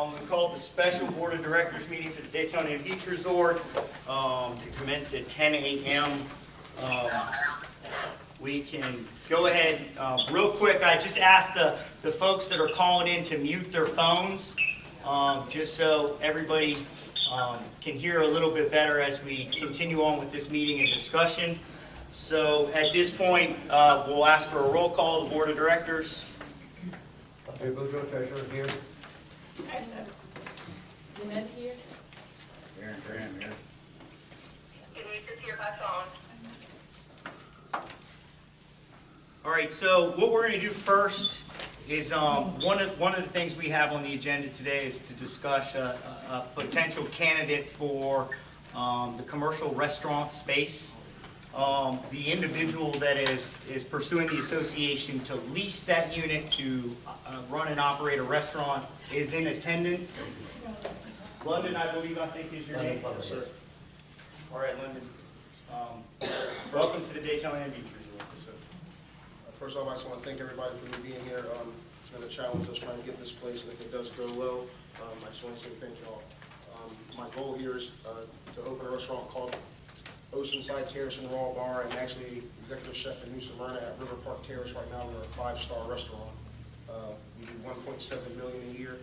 We called the special Board of Directors meeting for the Daytona Beach Resort to commence at 10 a.m. We can go ahead real quick. I just asked the folks that are calling in to mute their phones just so everybody can hear a little bit better as we continue on with this meeting and discussion. So at this point, we'll ask for a roll call of the Board of Directors. Dr. Boudreaux, treasurer here. Lynette here. Aaron Graham here. Denise is here by phone. All right, so what we're going to do first is one of the things we have on the agenda today is to discuss a potential candidate for the commercial restaurant space. The individual that is pursuing the association to lease that unit to run and operate a restaurant is in attendance. London, I think is your name. Yes, sir. All right, London. Welcome to the Daytona Beach Resort. First off, I just want to thank everybody for me being here. It's been a challenge us trying to get this place, and if it does go well, I just want to say thank you all. My goal here is to open a restaurant called Oceanside Terrace and Raw Bar. I'm actually executive chef in New Smyrna at River Park Terrace right now. We're a 5-star restaurant. We do $1.7 million a year.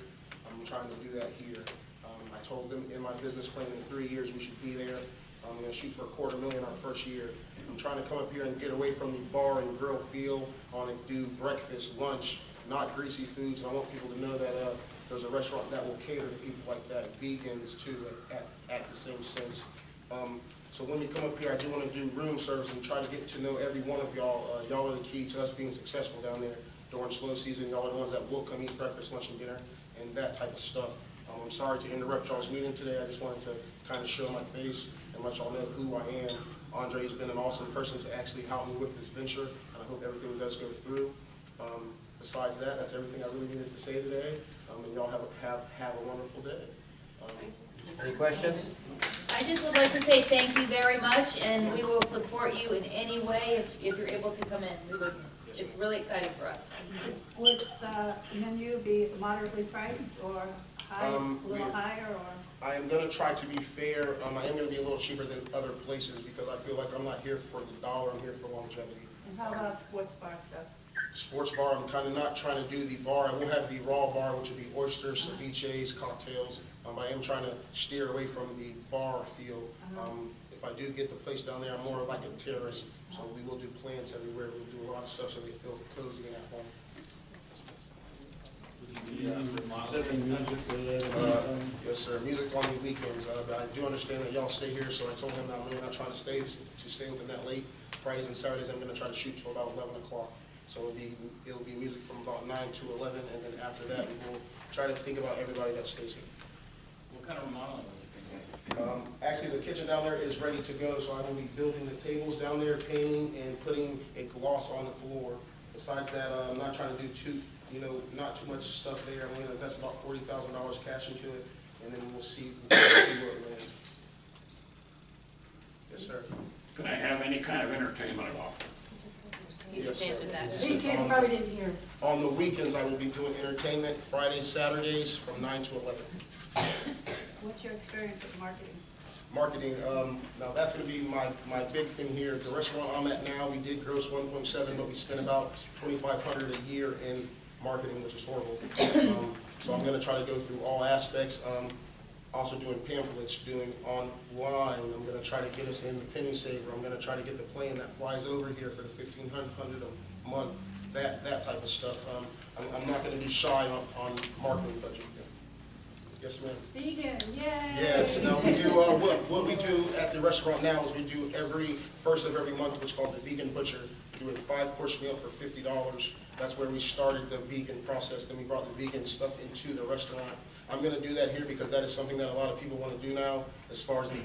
I'm trying to do that here. I told them in my business plan in 3 years we should be there. I'm going to shoot for $250,000 our first year. I'm trying to come up here and get away from the bar and grill feel. I want to do breakfast, lunch, not greasy foods. And I want people to know that there's a restaurant that will cater to people like that, vegans too, at the same sense. So when we come up here, I do want to do room service and try to get to know every one of y'all. Y'all are the key to us being successful down there during slow season. Y'all are the ones that will come eat breakfast, lunch, and dinner, and that type of stuff. I'm sorry to interrupt y'all's meeting today. I just wanted to kind of show my face and let y'all know who I am. Andre has been an awesome person to actually help me with this venture, and I hope everything does go through. Besides that, that's everything I really needed to say today, and y'all have a wonderful day. Any questions? I just would like to say thank you very much, and we will support you in any way if you're able to come in. It's really exciting for us. Would the menu be moderately priced or high, a little higher, or? I am going to try to be fair. I am going to be a little cheaper than other places because I feel like I'm not here for the dollar, I'm here for longevity. And how about sports bar stuff? Sports bar, I'm kind of not trying to do the bar. I will have the raw bar, which will be oysters, ceviches, cocktails. I am trying to steer away from the bar feel. If I do get the place down there, I'm more like a terrace. So we will do plants everywhere. We'll do a lot of stuff so they feel cozy and at home. Yes, sir. Music on the weekends. But I do understand that y'all stay here, so I told him that I'm really not trying to stay open that late. Fridays and Saturdays, I'm going to try to shoot till about 11 o'clock. So it'll be music from about 9 to 11, and then after that, we will try to think about everybody that stays here. What kind of remodeling are you thinking? Actually, the kitchen down there is ready to go, so I will be building the tables down there, painting, and putting a gloss on the floor. Besides that, I'm not trying to do not too much stuff there. I'm going to invest about $40,000 cash into it, and then we'll see where it lands. Yes, sir. Can I have any kind of entertainment at all? You just Yes, answered that. He probably didn't hear. On the weekends, I will be doing entertainment Fridays, Saturdays from 9 to 11. What's your experience with marketing? Marketing, now that's going to be my big thing here. The restaurant I'm at now, we did gross 1.7, but we spent about $2,500 a year in marketing, which is horrible. So I'm going to try to go through all aspects. Also doing pamphlets, doing online. I'm going to try to get us in the penny saver. I'm going to try to get the plane that flies over here for the $1,500 a month. That type of stuff. I'm not going to be shy on marketing budget. Yes, ma'am. Vegan, yay! Yes. Now we do what we do at the restaurant now is we do every first of every month what's called the vegan butcher. We do a 5-course meal for $50. That's where we started the vegan process. Then we brought the vegan stuff into the restaurant. I'm going to do that here because that is something that a lot of people want to do now, as far as the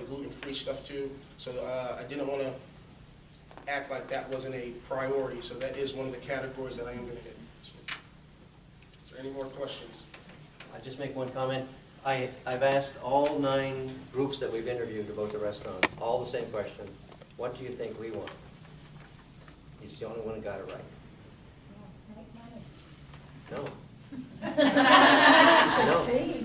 gluten-free stuff too. So I didn't want to act like that wasn't a priority. So that is one of the categories that I am going to hit. Is there any more questions? I'll just make one comment. I've asked all 9 groups that we've interviewed about the restaurant, all the same question. What do you think we want? He's the only one who got it right. No.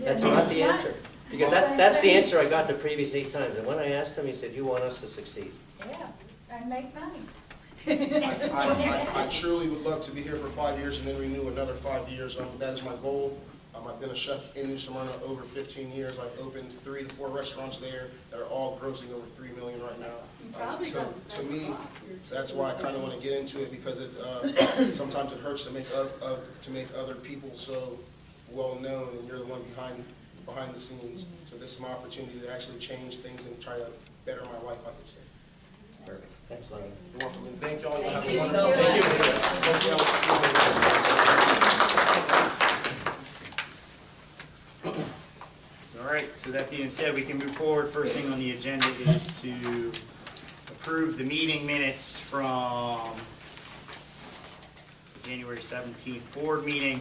That's not the answer. Because that's the answer I got the previous 8 times. And when I asked him, he said, you want us to succeed. Yeah, and make money. I truly would love to be here for 5 years and then renew another 5 years. That is my goal. I've been a chef in New Smyrna over 15 years. I've opened 3 to 4 restaurants there that are all grossing over $3 million right now. To me, that's why I kind of want to get into it, because it's sometimes it hurts to make other people so well known, and you're the one behind the scenes. So this is my opportunity to actually change things and try to better my life, I could say. Perfect. Thanks, Lenny. You're welcome, and thank y'all. Thank Have a you wonderful so day. much. All right, so that being said, we can move forward. First thing on the agenda is to approve the meeting minutes from the January 17th board meeting.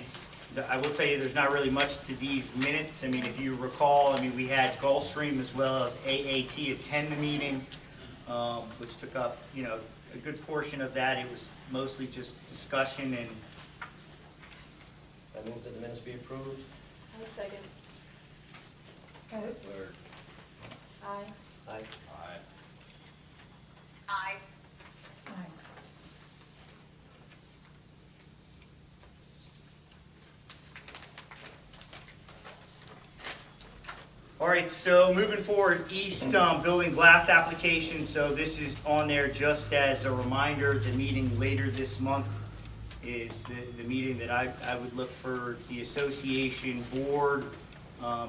I will tell you, there's not really much to these minutes. I mean, if you recall, we had Gulfstream as well as AAT attend the meeting, which took up, a good portion of that. It was mostly just discussion and I move that the minutes be approved. I'll second. Word. Aye. Aye. Aye. all right, so moving forward, East Building Glass application. So this is on there just as a reminder. The meeting later this month is the meeting that I would look for the association board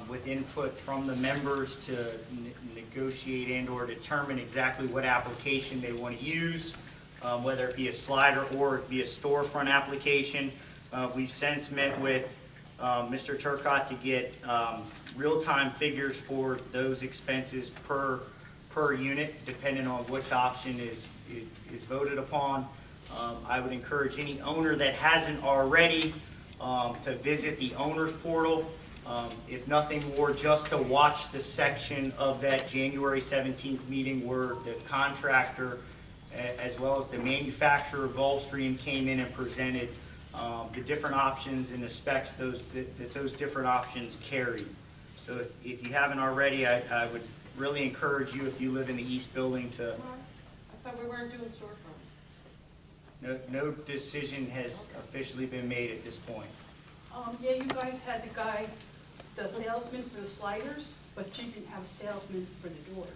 with input from the members to negotiate and/or determine exactly what application they want to use, whether it be a slider or it be a storefront application. We've since met with Mr. Turcott to get real-time figures for those expenses per unit, depending on which option is voted upon. I would encourage any owner that hasn't already to visit the owner's portal. If nothing more, just to watch the section of that January 17th meeting where the contractor as well as the manufacturer of Gulfstream came in and presented the different options and the specs that those different options carry. So if you haven't already, I would really encourage you, if you live in the East Building, to... I thought we weren't doing storefront. No decision has officially been made at this point. Yeah, you guys had the salesman for the sliders, but you didn't have a salesman for the doors.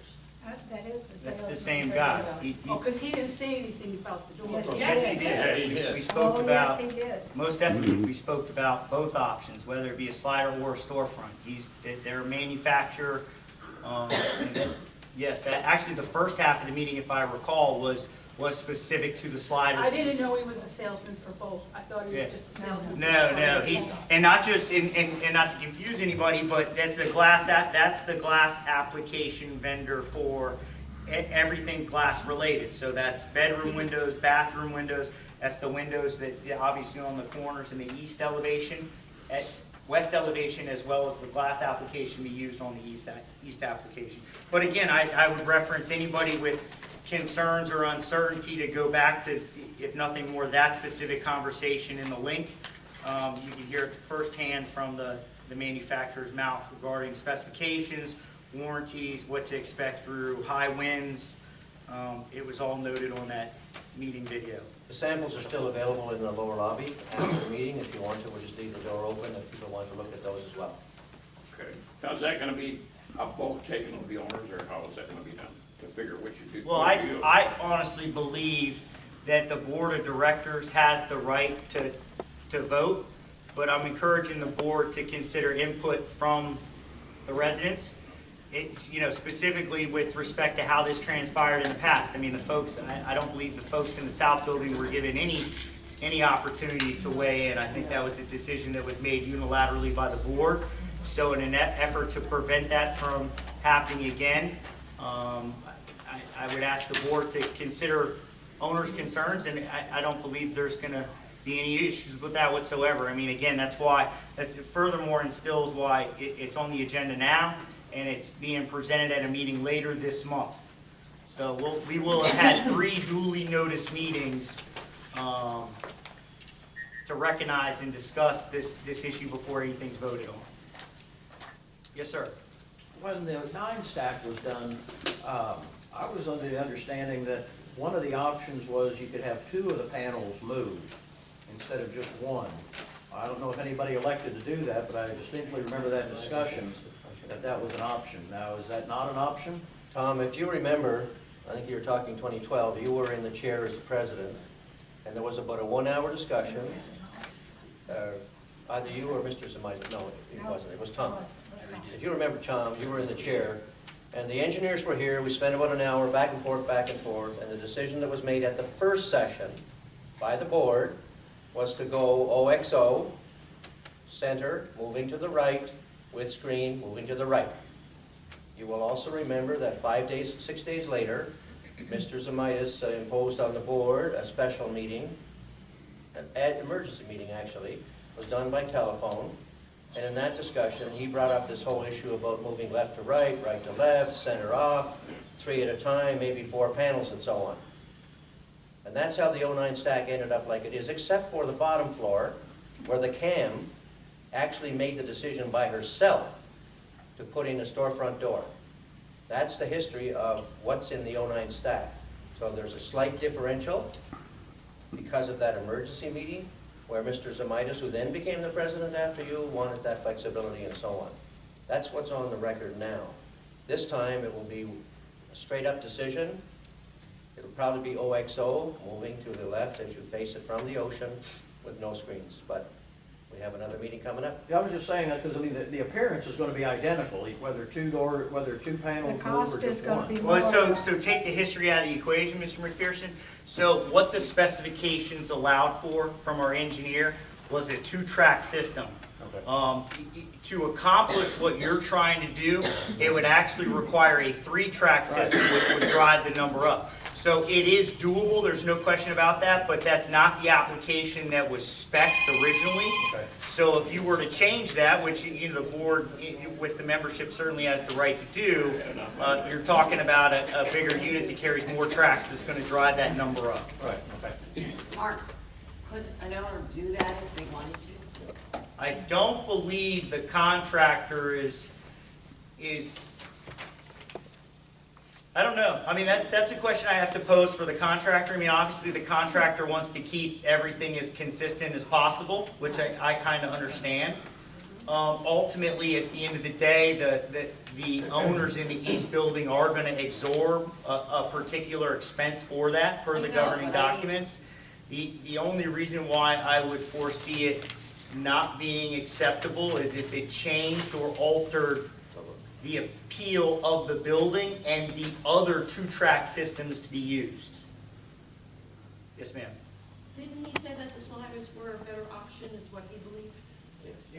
That is the That's the salesman same for guy. the- Oh, because he didn't say anything about the doors. Yes, he Yes, he did. Yeah, he did. did. We spoke Oh, about, yes, he did. most definitely, we spoke about both options, whether it be a slider or a storefront. They're a manufacturer. Yes, actually, the first half of the meeting, if I recall, was specific to the sliders. I didn't know he was a salesman for both. I thought he Yeah. was just a salesman. for No, the no, sliders. and not just, and not to confuse anybody, but that's the glass application vendor for everything glass related. So that's bedroom windows, bathroom windows, that's the windows that, obviously on the corners in the east elevation, at west elevation, as well as the glass application we used on the east application. But again, I would reference anybody with concerns or uncertainty to go back to, if nothing more, that specific conversation in the link. You can hear it firsthand from the manufacturer's mouth regarding specifications, warranties, what to expect through high winds. It was all noted on that meeting video. The samples are still available in the lower lobby after the meeting. If you want to, we'll just leave the door open if people want to look at those as well. Okay. Now, is that gonna be a vote taken of the owners, or how is that gonna be done to figure which you do? Well, I honestly believe that the board of directors has the right to vote, but I'm encouraging the board to consider input from the residents. It's, specifically with respect to how this transpired in the past. I mean, the folks, I don't believe the folks in the South Building were given any opportunity to weigh in. I think that was a decision that was made unilaterally by the board. So in an effort to prevent that from happening again, I would ask the board to consider owners' concerns, and I don't believe there's going to be any issues with that whatsoever. I mean, again, that's furthermore instills why it's on the agenda now, and it's being presented at a meeting later this month. So we will have had 3 duly noticed meetings to recognize and discuss this issue before anything's voted on. Yes, sir. When the 9-stack was done, I was under the understanding that one of the options was you could have 2 of the panels moved instead of just one. I don't know if anybody elected to do that, but I distinctly remember that discussion, that was an option. Now, is that not an option? Tom, if you remember, I think you were talking 2012, you were in the chair as the president, and there was about a 1-hour discussion. Either you or Mr. Zemaitis, no, it wasn't, it was Tom. If you remember, Tom, you were in the chair, and the engineers were here, we spent about an hour back and forth, and the decision that was made at the first session by the board was to go OXO, center, moving to the right, with screen, moving to the right. You will also remember that 6 days later, Mr. Zemaitis imposed on the board a special meeting, an emergency meeting actually, was done by telephone. And in that discussion, he brought up this whole issue about moving left to right to left, center off, 3 at a time, maybe 4 panels and so on. And that's how the 09 stack ended up like it is, except for the bottom floor, where the CAM actually made the decision by herself to put in a storefront door. That's the history of what's in the 09 stack. So there's a slight differential because of that emergency meeting, where Mr. Zemaitis, who then became the president after you, wanted that flexibility and so on. That's what's on the record now. This time, it will be a straight-up decision. It'll probably be OXO, moving to the left as you face it from the ocean with no screens. But we have another meeting coming up. Yeah, I was just saying that because, I mean, the appearance is going to be identical, whether 2 panels The move or cost is just gonna one. be Well, more. so take the history out of the equation, Mr. McPherson. So what the specifications allowed for from our engineer was a 2-track system. Okay. To accomplish what you're trying to do, it would actually require a 3-track system, which would drive the number up. So it is doable, there's no question about that, but that's not the application that was spec'd originally. Okay. So if you were to change that, which the board with the membership certainly has the right to do, you're talking about a bigger unit that carries more tracks that's going to drive that number up. Right, okay. Mark, could an owner do that if they wanted to? I don't believe the contractor is, I don't know. I mean, that's a question I have to pose for the contractor. I mean, obviously, the contractor wants to keep everything as consistent as possible, which I kind of understand. Ultimately, at the end of the day, the owners in the east building are going to absorb a particular expense for that, per the governing documents. The only reason why I would foresee it not being acceptable is if it changed or altered the appeal of the building and the other 2-track systems to be used. Yes, ma'am. Didn't he say that the sliders were a better option, is what he believed?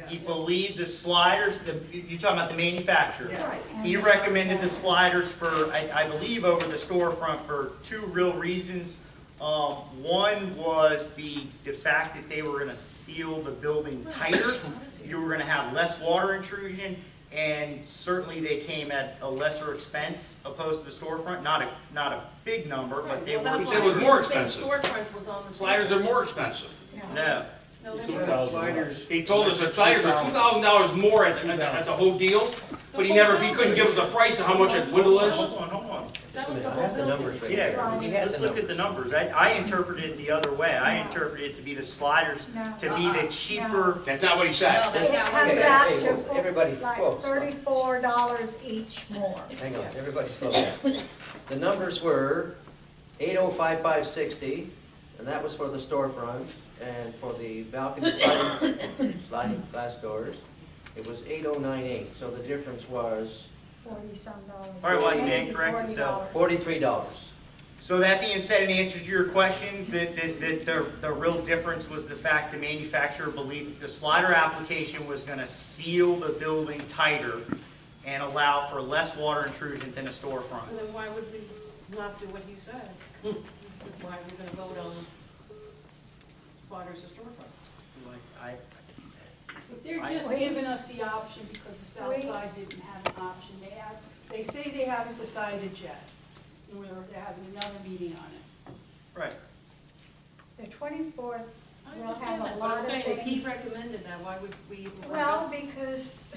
He believed the sliders, you're talking about the manufacturer. Yes. He recommended the sliders for, I believe, over the storefront for 2 real reasons. One was the fact that they were going to seal the building tighter. You were going to have less water intrusion, and certainly they came at a lesser expense opposed to the storefront. Not a big number, but they were. He said it was more expensive. Storefront was on the. Sliders are more expensive. No. No, they weren't. Sliders. He told us that sliders are $2,000 more at the whole deal, but he couldn't give us the price of how much a window is. Hold on. That was the I whole have the building. numbers right Yeah, there. let's look at the numbers. I interpreted it the other way. I interpreted it to be the sliders to be the cheaper. That's not what he said. No, that's It not what comes he said. out Hey, to well, everybody, like whoa, stop. $34 each more. Hang on, everybody slow down. The numbers were 805,560, and that was for the storefront, and for the balcony sliding glass doors, it was 8098, so the difference was 40-some dollars. All right, well, I stand corrected, so. $43. So that being said, in answer to your question, the real difference was the fact the manufacturer believed that the slider application was going to seal the building tighter and allow for less water intrusion than a storefront. And then why would we not do what he said? Why are we gonna vote on sliders or storefront? Like, But they're just giving us the option because the south side didn't have an option. They say they haven't decided yet. And they're having another meeting on it. Right. The 24th I will understand have that, a but lot I'm of saying if he things. recommended that, why would we even? Well, because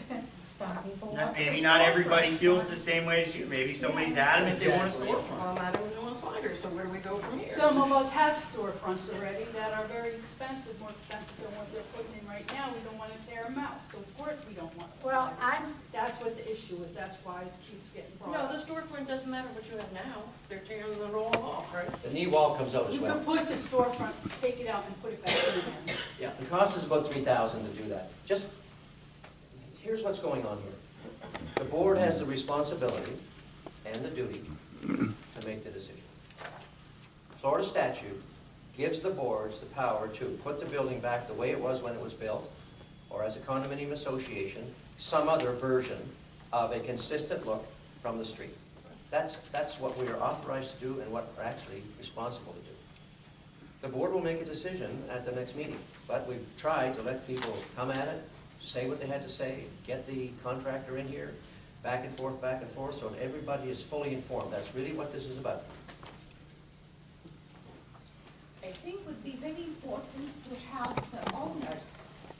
Some people want. Maybe the not everybody storefront. feels the same way as you. Maybe somebody's adamant they want a storefront. Well, I don't want sliders, so where do we go from here? Some of us have storefronts already that are very expensive, more expensive than what they're putting in right now. We don't want to tear them out, so of course we don't want a Well, slider. That's what the issue is, that's why it keeps getting brought No, up. the storefront doesn't matter what you have now, they're tearing it all off, right? The knee wall comes out as You well. can put the storefront, take it out and put it back in again. Yeah, the cost is about $3,000 to do that. Just, here's what's going on here. The board has the responsibility and the duty to make the decision. Florida statute gives the boards the power to put the building back the way it was when it was built, or as a condominium association, some other version of a consistent look from the street. That's what we are authorized to do and what we're actually responsible to do. The board will make a decision at the next meeting, but we've tried to let people come at it, say what they had to say, get the contractor in here, back and forth, so that everybody is fully informed. That's really what this is about. I think would be very important to have the owners,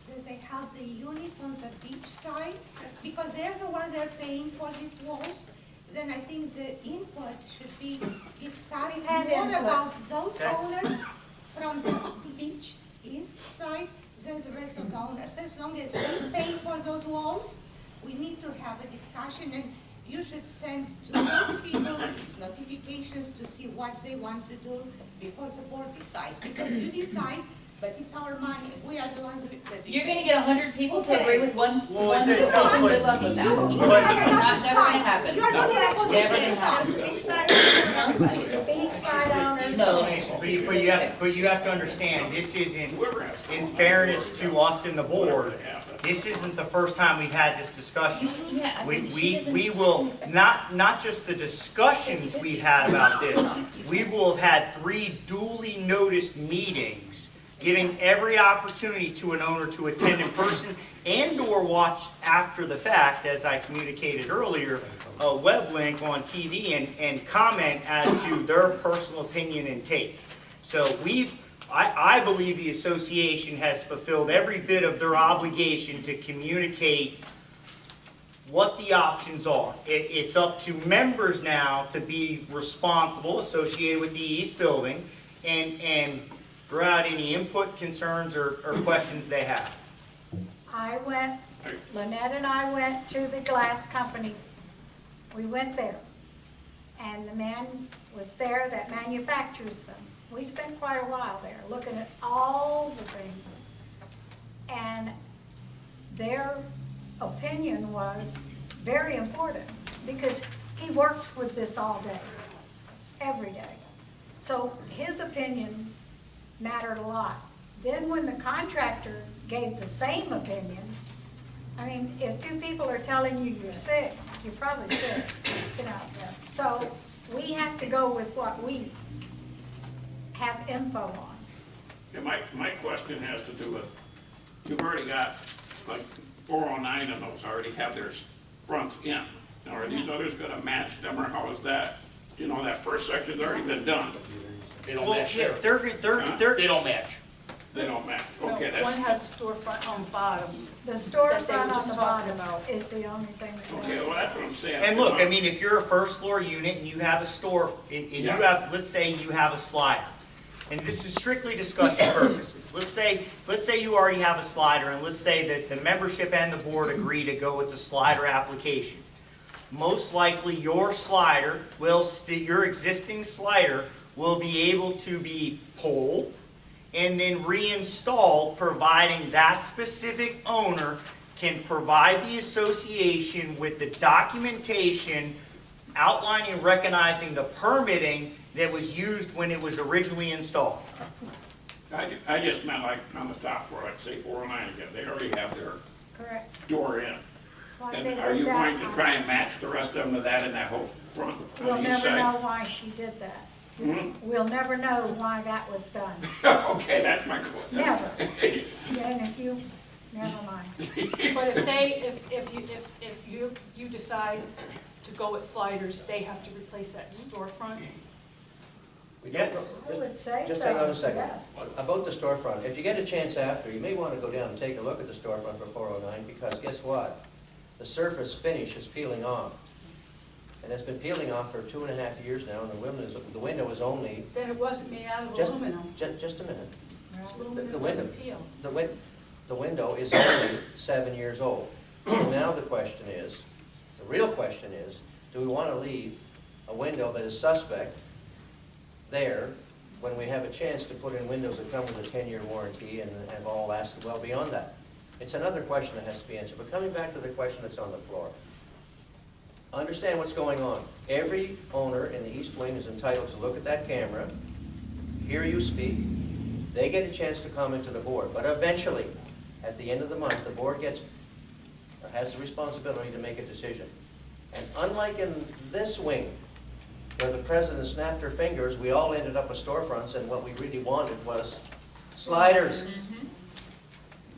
so they have the units on the beach side, because they're the ones that are paying for these walls. Then I think the input should be discussed We've had more input. about those That's- owners from the beach east side than the rest of the owners. As long as we pay for those walls, we need to have a discussion, and you should send to those people notifications to see what they want to do before the board decides. Because you decide, but it's our money, we are the ones that. You're gonna get 100 people to Okay. agree with one Well, decision, good luck with that. You Not, have never gonna happen. You are not in a Never position gonna to happen. The beachside owners. Explanation, but you have to understand, this isn't, in fairness to us in the board, this isn't the first time we've had this discussion. Yeah, I mean, she doesn't- We will, not just the discussions we've had about this, we will have had 3 duly noticed meetings, giving every opportunity to an owner to attend in person and/or watch after the fact, as I communicated earlier, a web link on TV and comment as to their personal opinion and take. So I believe the association has fulfilled every bit of their obligation to communicate what the options are. It's up to members now to be responsible, associated with the East Building, and throw out any input, concerns, or questions they have. Lynette and I went to the glass company. We went there. And the man was there that manufactures them. We spent quite a while there looking at all the things. And their opinion was very important because he works with this all day, every day. So his opinion mattered a lot. Then when the contractor gave the same opinion, I mean, if 2 people are telling you you're sick, you're probably sick, you know. So we have to go with what we have info on. Yeah, my question has to do with, you've already got, like, 409 of those already have their fronts in. Now, are these others gonna match them, or how is that? You know, that first section's already been done. They don't Well, match yeah, there. they're, They don't match. They don't match. No, Okay, one that's, has a storefront on the bottom. The That they storefront were on just the talking bottom about. is the only thing that okay, well, that's what I'm saying. and look, I mean, if you're a first floor unit and you have a store, and you Yeah. have, let's say you have a slider, and this is strictly discussion purposes. Let's say you already have a slider, and let's say that the membership and the board agree to go with the slider application. Most likely, your slider your existing slider will be able to be pulled and then reinstalled, providing that specific owner can provide the association with the documentation outlining and recognizing the permitting that was used when it was originally installed. I just meant like on the top floor, like say 409 again, they already have their correct. door in. Why And they are did you that, going to try and match the rest of them to that in that whole front We'll on the east never know side? why she did that. Hmm? We'll never know why that was done. Okay, that's my question. Never. Yeah, and if you, never mind. But if you decide to go with sliders, they have to replace that storefront. We don't Yes. go- I would say so. Just hang on a second. Yes. About the storefront, if you get a chance after, you may want to go down and take a look at the storefront for 409, because guess what? the surface finish is peeling off. And it's been peeling off for 2.5 years now, and the window is only, Then it wasn't made out of just, aluminum. just a minute. Aluminum the window- doesn't peel. The window is only 7 years old. Now the question is, the real question is, do we want to leave a window that is suspect there when we have a chance to put in windows that come with a 10-year warranty and have all lasted well beyond that? It's another question that has to be answered. But coming back to the question that's on the floor, understand what's going on. Every owner in the East Wing is entitled to look at that camera, hear you speak. They get a chance to comment to the board, but eventually, at the end of the month, the board has the responsibility to make a decision. And unlike in this wing, where the president snapped her fingers, we all ended up with storefronts, and what we really wanted was sliders.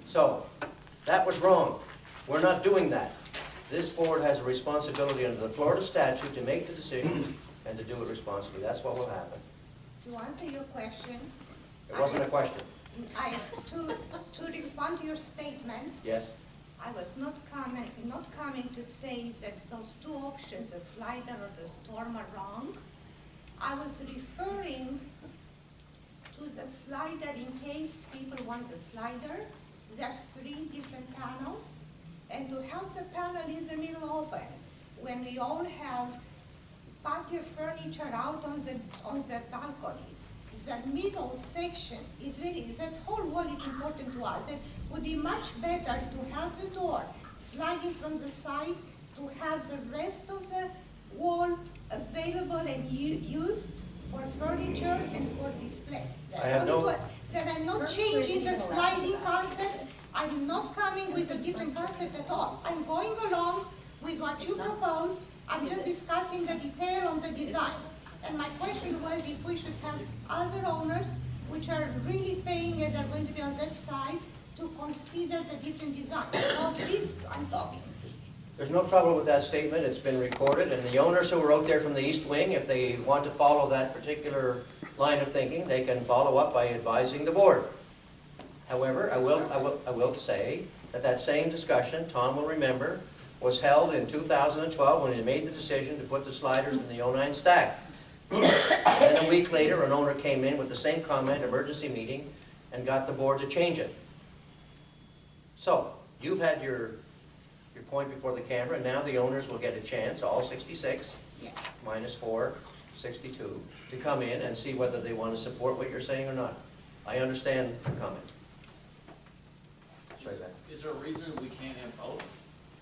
So, that was wrong. We're not doing that. This board has a responsibility under the Florida statute to make the decision and to do it responsibly. That's what will happen. To answer your question. It wasn't a question. To respond to your statement, Yes? I was not coming to say that those two options, the slider or the storm, are wrong. I was referring to the slider in case people want the slider. There are 3 different panels, and to have the panel in the middle open, when we all have patio furniture out on the balconies, the middle section is that whole wall is important to us. It would be much better to have the door sliding from the side, to have the rest of the wall available and used for furniture and for display. That I'm not changing the sliding concept. I'm not coming with a different concept at all. I'm going along with what you proposed. I'm just discussing the detail on the design. And my question was if we should have other owners which are really paying and are going to be on that side to consider the different designs. All this I'm talking. There's no trouble with that statement. It's been recorded, and the owners who are out there from the East Wing, if they want to follow that particular line of thinking, they can follow up by advising the board. However, I will say that same discussion, Tom will remember, was held in 2012 when he made the decision to put the sliders in the 09 stack. Then a week later, an owner came in with the same comment, emergency meeting, and got the board to change it. So, you've had your point before the camera, and now the owners will get a chance, all 66, minus 4, 62, to come in and see whether they want to support what you're saying or not. I understand the comment. Sorry, Beth. Is there a reason we can't have both?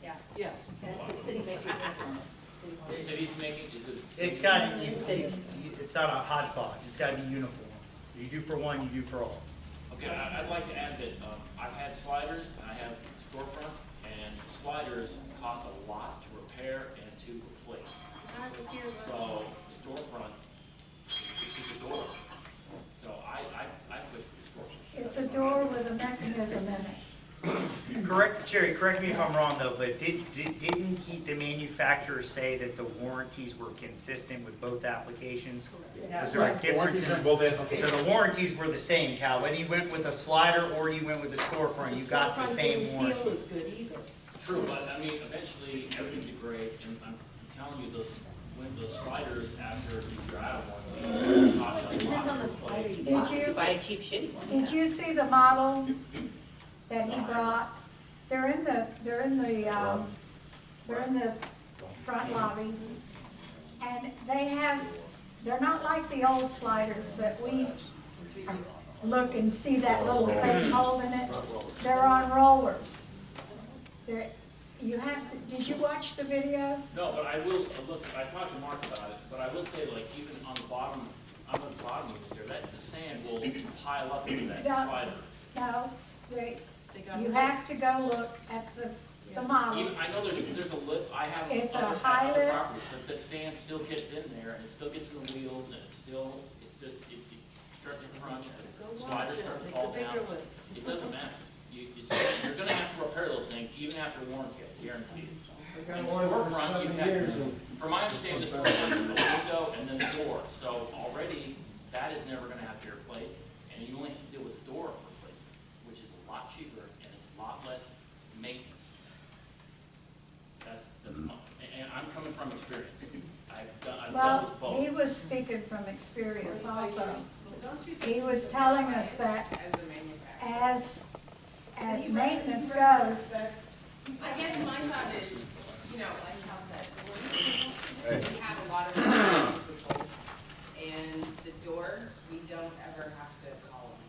Yeah. Yes. The city's making, is it? It's not a hodgepodge, it's gotta be uniform. You do for one, you do for all. Okay, I'd like to add that I've had sliders and I have storefronts, and sliders cost a lot to repair and to replace. So the storefront, it's just a door. So I push for the storefront. It's a door with a mechanism in it. Cherry, correct me if I'm wrong though, but didn't the manufacturer say that the warranties were consistent with both applications? Was there a difference in? So the warranties were the same, Cal, whether you went with a slider or you went with a storefront, you got the same warranty. Seal is good either. True, but I mean, eventually everything degrades, and I'm telling you, those sliders after you're out of one, cost a lot. Depends on the slider you Did buy. you- If you buy a cheap shitty one. Did you see the model that he brought? They're in the front lobby, and they're not like the old sliders that we look and see that little thing holding it. They're on rollers. Did you watch the video? No, but I will, look, I talked to Mark about it, but I will say, like, even on the bottom unit there, the sand will pile up into that slider. No, you have to go look at the model. I know there's a lip, I have It's a other high lip. properties, but the sand still gets in there, and it still gets in the wheels, and it starts to crunch, and sliders start to fall down. It doesn't matter. You're gonna have to repair those things, even after warranty, I guarantee you. And the storefront, you have, from my understanding, the storefront is the window and then the door, so already, that is never gonna have to be replaced, and you only have to deal with the door replacement, which is a lot cheaper, and it's a lot less maintenance. from experience. I've Well, dealt with both. he was speaking from experience also. He was telling us that as maintenance goes, I guess my thought is, you know, like Cal said, we have a lot of control, and the door, we don't ever have to call them.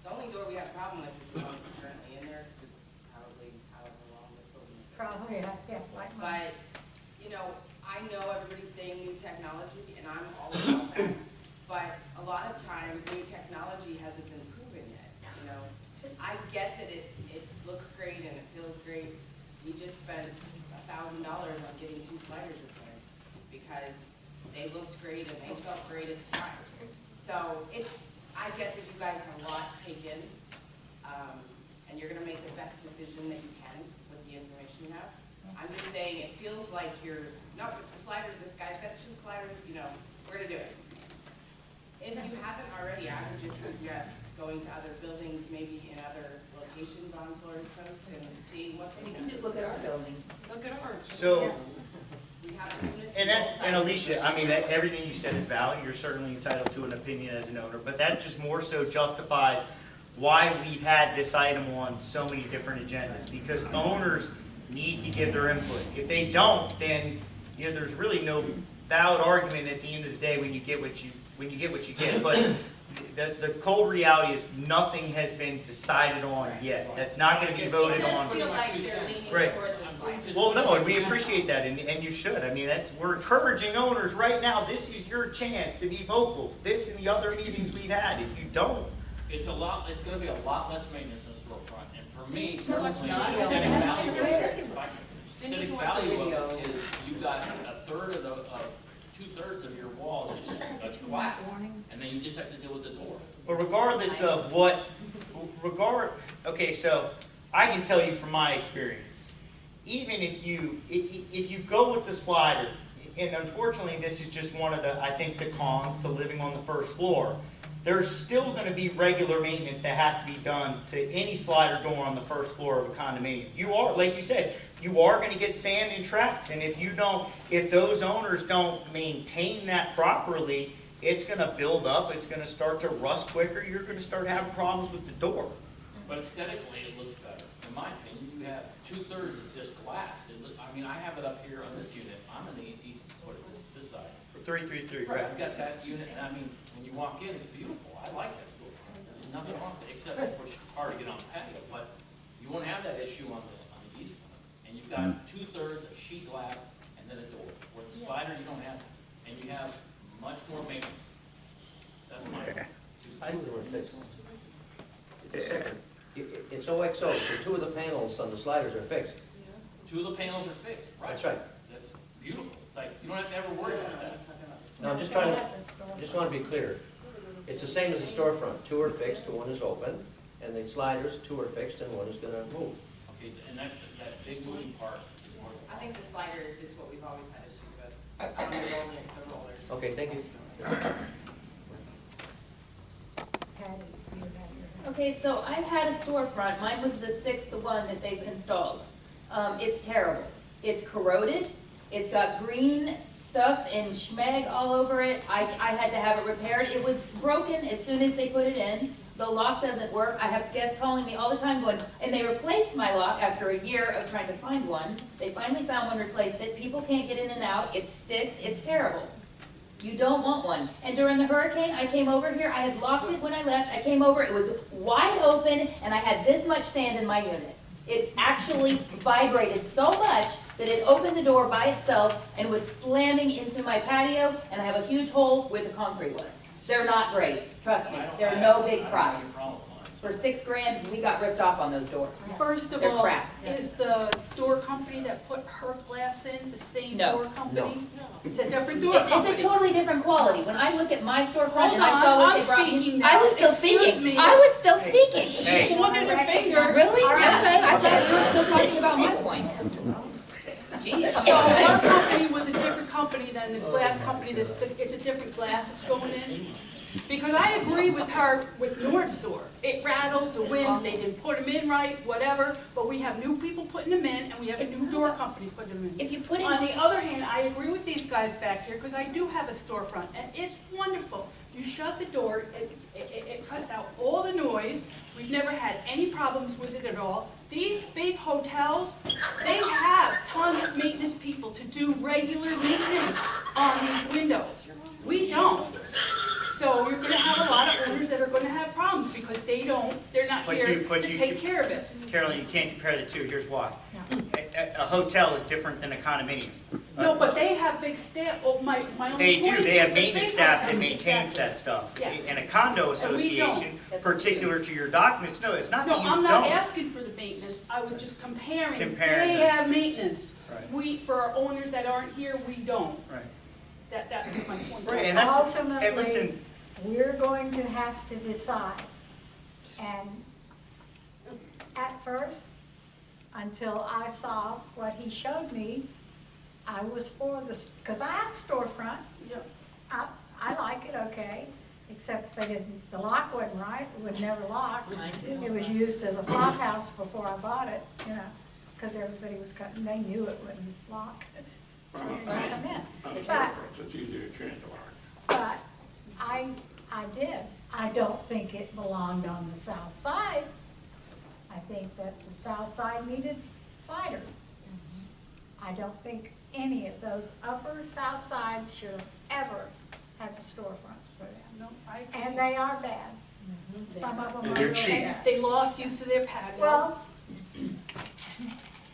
The only door we have a problem with is the one that's currently in there, because it's probably however long this building is. probably, yeah, like mine. But, you know, I know everybody's saying new technology, and I'm all about that. But a lot of times, new technology hasn't been proven yet, you know? I get that it looks great and it feels great. We just spent $1,000 on getting 2 sliders repaired because they looked great and they felt great at the time. So I get that you guys have a lot to take in, and you're gonna make the best decision that you can with the information you have. I'm just saying, it feels like nope, it's the sliders, this guy said it's the sliders, you know, we're gonna do it. If you haven't already, I would just suggest going to other buildings, maybe in other locations on Flores Coast, and seeing what they You do. can just look at our building. Look at ours. So, We have units. and Alicia, I mean, everything you said is valid. You're certainly entitled to an opinion as an owner, but that just more so justifies why we've had this item on so many different agendas, because owners need to give their input. If they don't, then, you know, there's really no valid argument at the end of the day when you get what you get. But the cold reality is nothing has been decided on yet. That's not going to be voted It does on. feel like they're leaning Right. toward the sliders. Well, no, and we appreciate that, and you should. I mean, we're encouraging owners right now. This is your chance to be vocal. This and the other meetings we've had. If you don't, It's gonna be a lot less maintenance in storefront, and for me, No, it's personally, not. aesthetic value, They need aesthetic to watch the value video. of it is you've got a third of 2/3 of your wall is just glass, and then you just have to deal with the door. but regardless of what, okay, so I can tell you from my experience, even if you go with the slider, and unfortunately this is just one of the, I think, the cons to living on the first floor, there's still going to be regular maintenance that has to be done to any slider door on the first floor of a condominium. You are, like you said, you are going to get sand and tracks, and if those owners don't maintain that properly, it's going to build up, it's going to start to rust quicker, you're going to start having problems with the door. But aesthetically, it looks better. In my opinion, you have 2/3 is just glass. I mean, I have it up here on this unit. I'm in the east, this side. 333, Right, right? I've got that unit, and I mean, when you walk in, it's beautiful. I like that school. There's nothing wrong with it, except of course, it's hard to get on the patio, but you won't have that issue on the east front. And you've got 2/3 of sheet glass and then a door. Where the slider, you don't have, and you have much more maintenance. That's my. I think they were fixed. It's OXO, so 2 of the panels on the sliders are fixed. 2 of the panels are fixed, right? That's right. That's beautiful. Like, you don't have to ever worry about that. No, I'm just trying to, just want to be clear. It's the same as the storefront. 2 are fixed, 1 is open, and the sliders, 2 are fixed and 1 is going to move. Okay, and that big moving part is more. I think the slider is just what we've always had issues with, on the rollers. Okay, thank you. Patty, you have your. Okay, so I've had a storefront, mine was the 6th one that they've installed. It's terrible. It's corroded, it's got green stuff and schmeg all over it. I had to have it repaired. It was broken as soon as they put it in. The lock doesn't work. I have guests calling me all the time going, and they replaced my lock after a year of trying to find one. They finally found one, replaced it. People can't get in and out. It sticks. It's terrible. You don't want one. And during the hurricane, I came over here. I had locked it when I left. I came over. It was wide open, and I had this much sand in my unit. It actually vibrated so much that it opened the door by itself and was slamming into my patio, and I have a huge hole where the concrete was. They're not great. Trust me. They're no big prize. For $6,000, we got ripped off on those doors. First of They're all, crap. is the door company that put her glass in the same No. door company? No. It's a different door company. It's a totally different quality. When I look at my storefront Hold and I saw on, what I'm they brought me. speaking I now. was still Excuse speaking. me. I was still speaking. Hey. She pointed her finger. Really? Okay, I thought you were still talking about my point. Jeez. So our company was a different company than the glass company, it's a different glass that's going in. Because I agree with her with Nord's door. It rattles, it wins, they didn't put them in right, whatever, but we have new people putting them in, and we have a new door company putting them in. If you put in. On the other hand, I agree with these guys back here, because I do have a storefront, and it's wonderful. You shut the door, it cuts out all the noise, we've never had any problems with it at all. These big hotels, they have tons of maintenance people to do regular maintenance on these windows. We don't. So you're gonna have a lot of owners that are gonna have problems, because they're not here to take care of it. Carolyn, you can't compare the two, here's why. A hotel is different than a condominium. No, but they have big staff, my only They point do, is they have the maintenance big staff that hotels- maintains that stuff. Yes. In a condo And we don't. association, particular to your documents, no, it's not No, that you I'm not don't. asking for the maintenance, I was just comparing. Comparing They them. have maintenance. Right. We, for our owners that aren't here, we don't. Right. That was my point. Right, and that's, and Ultimately, listen, we're going to have to decide. And at first, until I saw what he showed me, I was for this, because I have a storefront. Yep. I like it, okay, except they didn't, the lock wasn't right, it would never lock. It was used as a flop house before I bought it, you know, because everybody was cutting, they knew it wouldn't lock. They just come in. But It's easier to change the lock. But I did. I don't think it belonged on the south side. I think that the south side needed sliders. I don't think any of those upper south sides should have ever had the storefronts put in. No, I agree. And they are bad. Some of them And are they're really cheap. bad. They lost use of their patio. Well,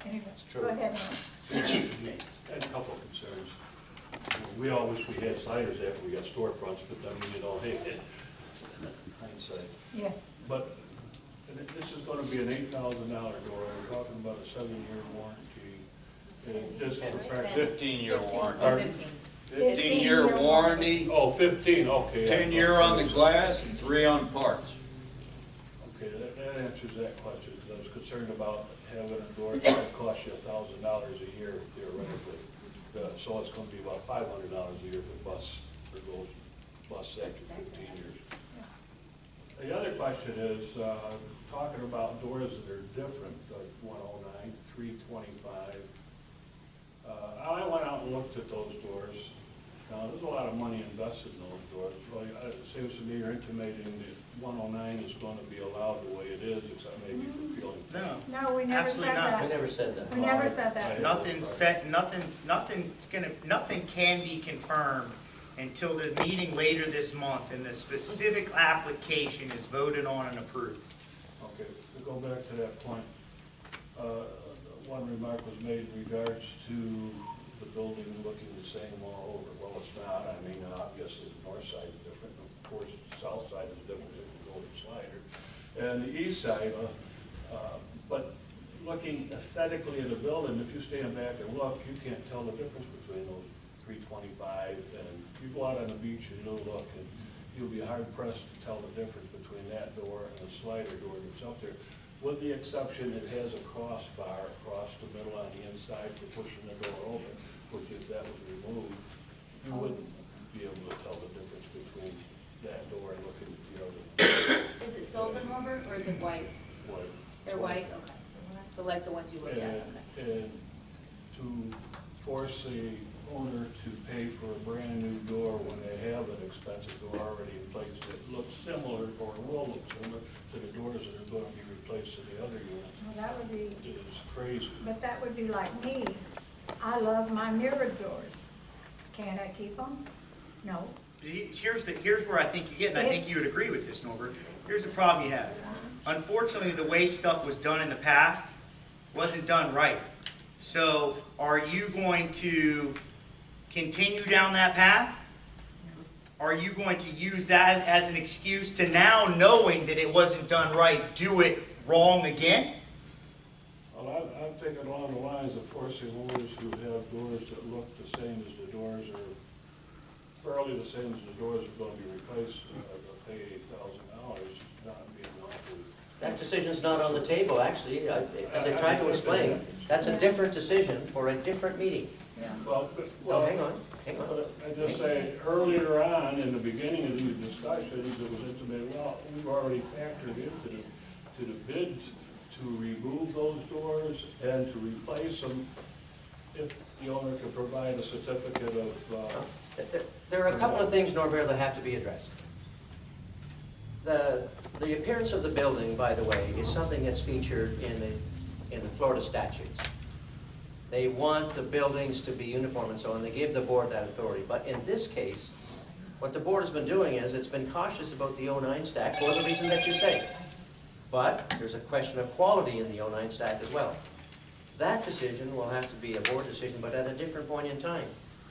anyway, true. go ahead. Norm. I had a couple of concerns. We all wish we had sliders after we got storefronts, but I mean, you don't hate it. Hindsight. Yeah. But this is gonna be an $8,000 door, we're talking about a 7-year warranty. And just for practice. 15-year warranty. Pardon? 15-year warranty, Oh, 15, okay. 10-year on the glass and 3 on parts. Okay, that answers that question, because I was concerned about having a door that would cost you $1,000 a year theoretically. So it's gonna be about $500 a year for bus, for those bus after 15 years. The other question is, talking about doors that are different, like 109, 325. I went out and looked at those doors. Now, there's a lot of money invested in those doors. Well, it seems to me you're intimating that 109 is going to be allowed the way it is, except maybe for feeling. no. No, we never Absolutely said not. that. We never said that. We never said that. Nothing's set, nothing can be confirmed until the meeting later this month and the specific application is voted on and approved. Okay, to go back to that point, one remark was made in regards to the building looking the same all over. Well, it's not. I mean, obviously, the north side is different. Of course, the south side is different if you go to Slider. And the east side, but looking aesthetically at a building, if you stand back and look, you can't tell the difference between those 325 and you go out on the beach and you'll look and you'll be hard pressed to tell the difference between that door and the slider door that's up there. With the exception, it has a crossbar across the middle on the inside for pushing the door open, which if that was removed, you wouldn't be able to tell the difference between that door and looking at the other. Is it silver, Norbert, or is it white? White. They're white, okay. So like the ones you look at, okay. And to force the owner to pay for a brand new door when they have an expensive door already in place that looks similar or will look similar to the doors that are going to be replaced in the other units Well, that would be, is crazy. but that would be like me. I love my mirrored doors. Can't I keep them? No. Here's where I think you get, and I think you would agree with this, Norbert. Here's the problem you have. Unfortunately, the way stuff was done in the past wasn't done right. So are you going to continue down that path? Are you going to use that as an excuse to now, knowing that it wasn't done right, do it wrong again? Well, I'm thinking along the lines of forcing owners who have doors that look the same as the doors or fairly the same as the doors that are going to be replaced, to pay $8,000, not being offered. That decision's not on the table, actually, as I tried to explain. That's a different decision for a different meeting. Well, No, hang on. I just say, earlier on, in the beginning of these discussions, it was intimated, well, we've already factored to the bid to remove those doors and to replace them if the owner could provide a certificate of, There are a couple of things, Norbert, that have to be addressed. The appearance of the building, by the way, is something that's featured in the Florida statutes. They want the buildings to be uniform and so on, they give the board that authority. But in this case, what the board has been doing is it's been cautious about the 09 stack for the reason that you say. But there's a question of quality in the 09 stack as well. That decision will have to be a board decision, but at a different point in time.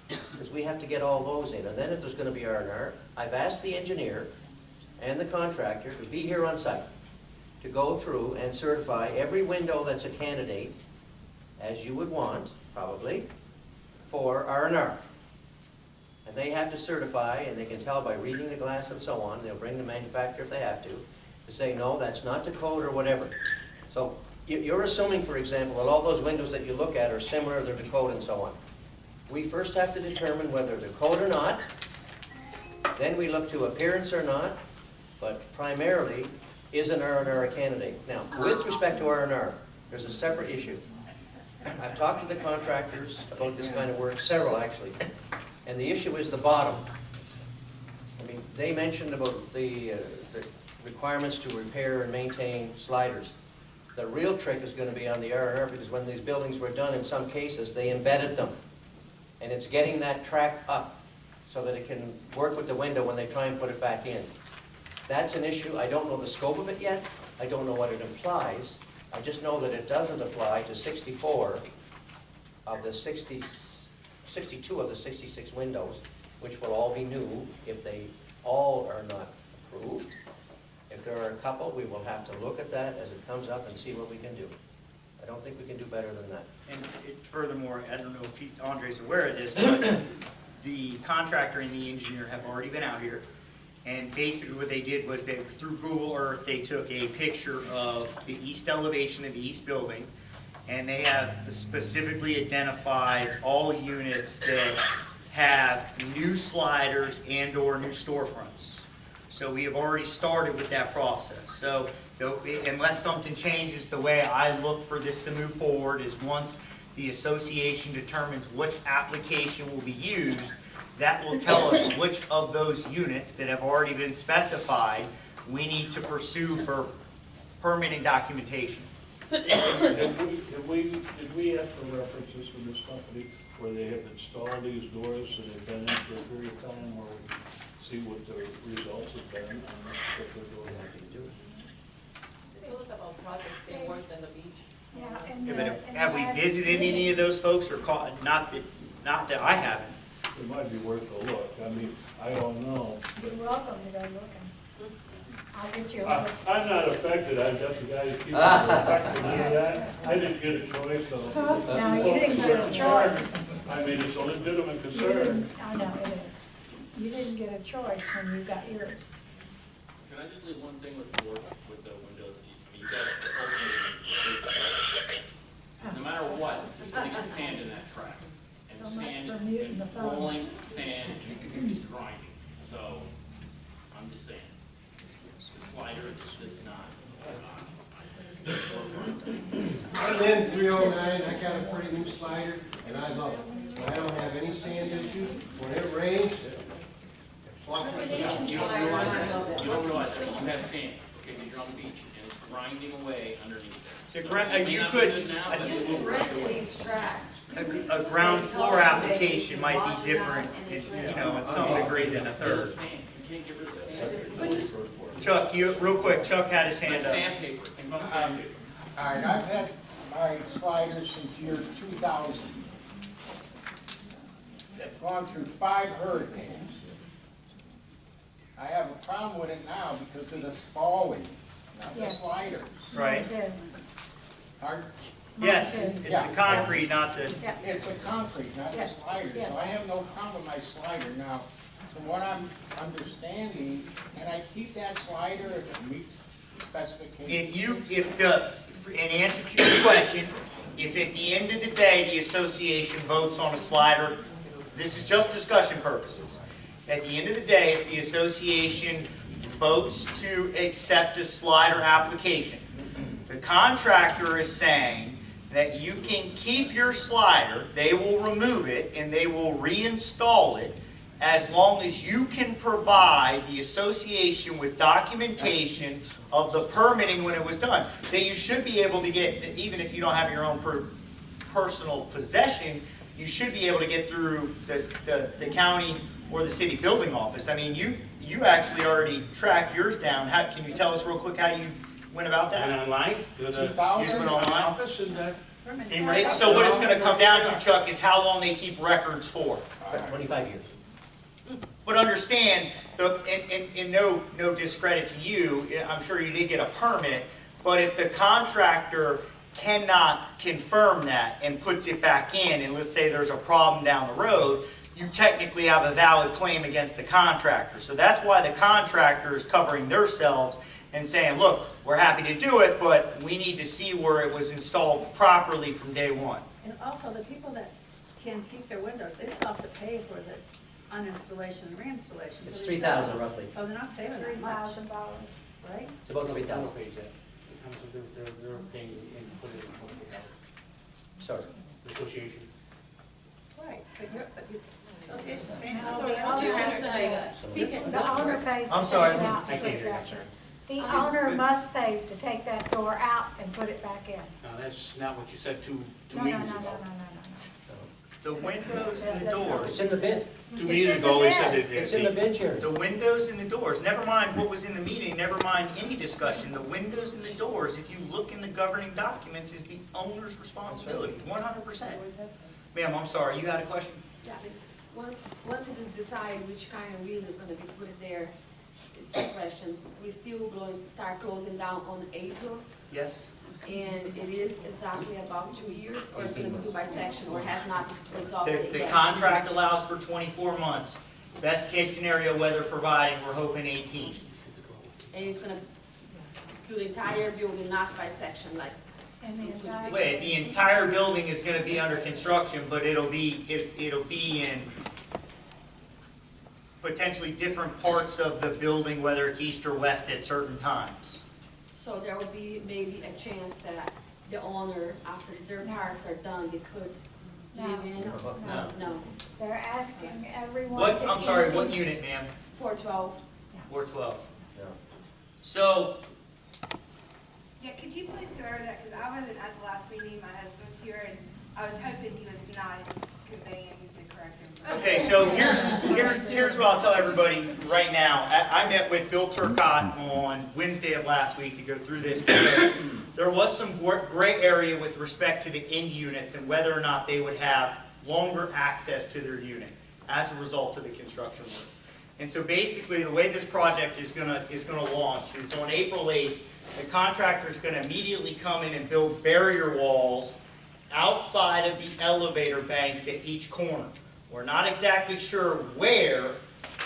Because we have to get all those in. And then if there's going to be R&R, I've asked the engineer and the contractor to be here on site to go through and certify every window that's a candidate, as you would want, probably, for R&R. And they have to certify, and they can tell by reading the glass and so on, they'll bring the manufacturer if they have to say, no, that's not the code or whatever. So you're assuming, for example, that all those windows that you look at are similar to the code and so on. We first have to determine whether they're code or not, then we look to appearance or not, but primarily, is an R&R a candidate? Now, with respect to R&R, there's a separate issue. I've talked to the contractors about this kind of work, several actually, and the issue is the bottom. I mean, they mentioned about the requirements to repair and maintain sliders. The real trick is going to be on the R&R, because when these buildings were done, in some cases, they embedded them. And it's getting that track up so that it can work with the window when they try and put it back in. That's an issue. I don't know the scope of it yet. I don't know what it implies. I just know that it doesn't apply to 64 of the 62 of the 66 windows, which will all be new if they all are not approved. If there are a couple, we will have to look at that as it comes up and see what we can do. I don't think we can do better than that. And furthermore, I don't know if Andre's aware of this, but the contractor and the engineer have already been out here. And basically what they did was they, through Google Earth, they took a picture of the east elevation of the east building, and they have specifically identified all units that have new sliders and or new storefronts. So we have already started with that process. So unless something changes, the way I look for this to move forward is once the association determines which application will be used, that will tell us which of those units that have already been specified we need to pursue for permitting documentation. Did we ask for references from this company where they have installed these doors and they've been in for a period of time where we see what the results have been and what they're doing? Tell us about projects they worked on the beach. Yeah, but have we visited any of those folks or caught, not that I haven't. It might be worth a look. I mean, I don't know. You're welcome to go looking. I'll get you a list. I'm not affected. I'm just a guy who keeps affected me. I didn't get a choice, so. No, you didn't get a choice. I mean, it's a legitimate concern. I know, it is. You didn't get a choice when you got yours. Can I just leave one thing with the board, with the windows? I mean, you got to ultimately make a decision. No matter what, there's going to be sand in that track. And So much sand, for muting the and phone. rolling sand is grinding. So, I'm just saying, the slider is just not. I'm in 309, I got a pretty new slider, and I love it. I don't have any sand issues. When it rains, You don't realize that. You don't realize that. You have sand, okay, because you're on the beach, and it's grinding away underneath there. So it may You not be could, good now, but it will Rest grind away. these tracks. a ground floor application might be different, in some degree than a third. Sand. You can't get rid of sand. Chuck, real quick, Chuck had his hand It's up. like sandpaper. Think about sandpaper. all right, I've had my sliders since year 2000. They've gone through 5 hurricanes. I have a problem with it now because of the spalling, not the Yes. slider. Right. Mine too. Hard- Yes, it's the concrete, not the, Yeah. It's the concrete, not the Yes, slider, yes. so I have no problem with my slider. Now, from what I'm understanding, can I keep that slider if it meets specifications? in answer to your question, if at the end of the day, the association votes on a slider, this is just discussion purposes. At the end of the day, if the association votes to accept a slider application, the contractor is saying that you can keep your slider, they will remove it, and they will reinstall it as long as you can provide the association with documentation of the permitting when it was done. That you should be able to get, even if you don't have your own personal possession, you should be able to get through the county or the city building office. I mean, you actually already tracked yours down. Can you tell us real quick how you went about that? Went online, to the You just went online? office and, came right up. So what it's gonna come down to, Chuck, is how long they keep records for. 25 years. But understand, and no discredit to you, I'm sure you did get a permit, but if the contractor cannot confirm that and puts it back in, and let's say there's a problem down the road, you technically have a valid claim against the contractor. So that's why the contractor is covering themselves and saying, look, we're happy to do it, but we need to see where it was installed properly from day one. And also, the people that can keep their windows, they still have to pay for the uninstallation and reinstallation. It's So they're $3,000 still- roughly. So they're not saving that much, $3,000. right? It's about $3,000. They're paying and putting it in public health. Sorry. The association. Right, but the association's paying. No, So the Speaking- The owner pays to I'm take sorry. it out. I can't hear you, I'm sorry. The owner must pay to take that door out and put it back in. No, that's not what you said two No, no, meetings no, no, ago. no, no, The windows and the That's not- doors. It's in the bin. 2 meetings ago, they said that. It's in the bin, Chair. The windows and the doors, never mind what was in the meeting, never mind any discussion, the windows and the doors, if you look in the governing documents, is the owner's responsibility, 100%. Ma'am, I'm sorry, you had a question? Yeah, once it is decided which kind of wheel is gonna be put there, it's 2 questions. We still going to start closing down on April, Yes? and it is exactly about 2 years, or it's gonna be due by section, or has not resolved The, it the yet? contract allows for 24 months. Best case scenario, weather providing, we're hoping 18. And it's gonna do the entire building, not by section, like. And the entire. Wait, the entire building is gonna be under construction, but it'll be in potentially different parts of the building, whether it's east or west at certain times. So there will be maybe a chance that the owner, after their parts are done, they could No. live in? No. No. They're asking everyone. What, to I'm sorry, what indicate- unit, ma'am? 412. 412. Yeah. So, Yeah, could you please go over that, because I wasn't at the last meeting, my husband was here, and I was hoping he was not conveying the correct information. okay, so here's what I'll tell everybody right now. I met with Bill Turcotte on Wednesday of last week to go through this, because there was some gray area with respect to the end units and whether or not they would have longer access to their unit as a result of the construction work. And so basically, the way this project is gonna launch is on April 8th, the contractor is gonna immediately come in and build barrier walls outside of the elevator banks at each corner. We're not exactly sure where,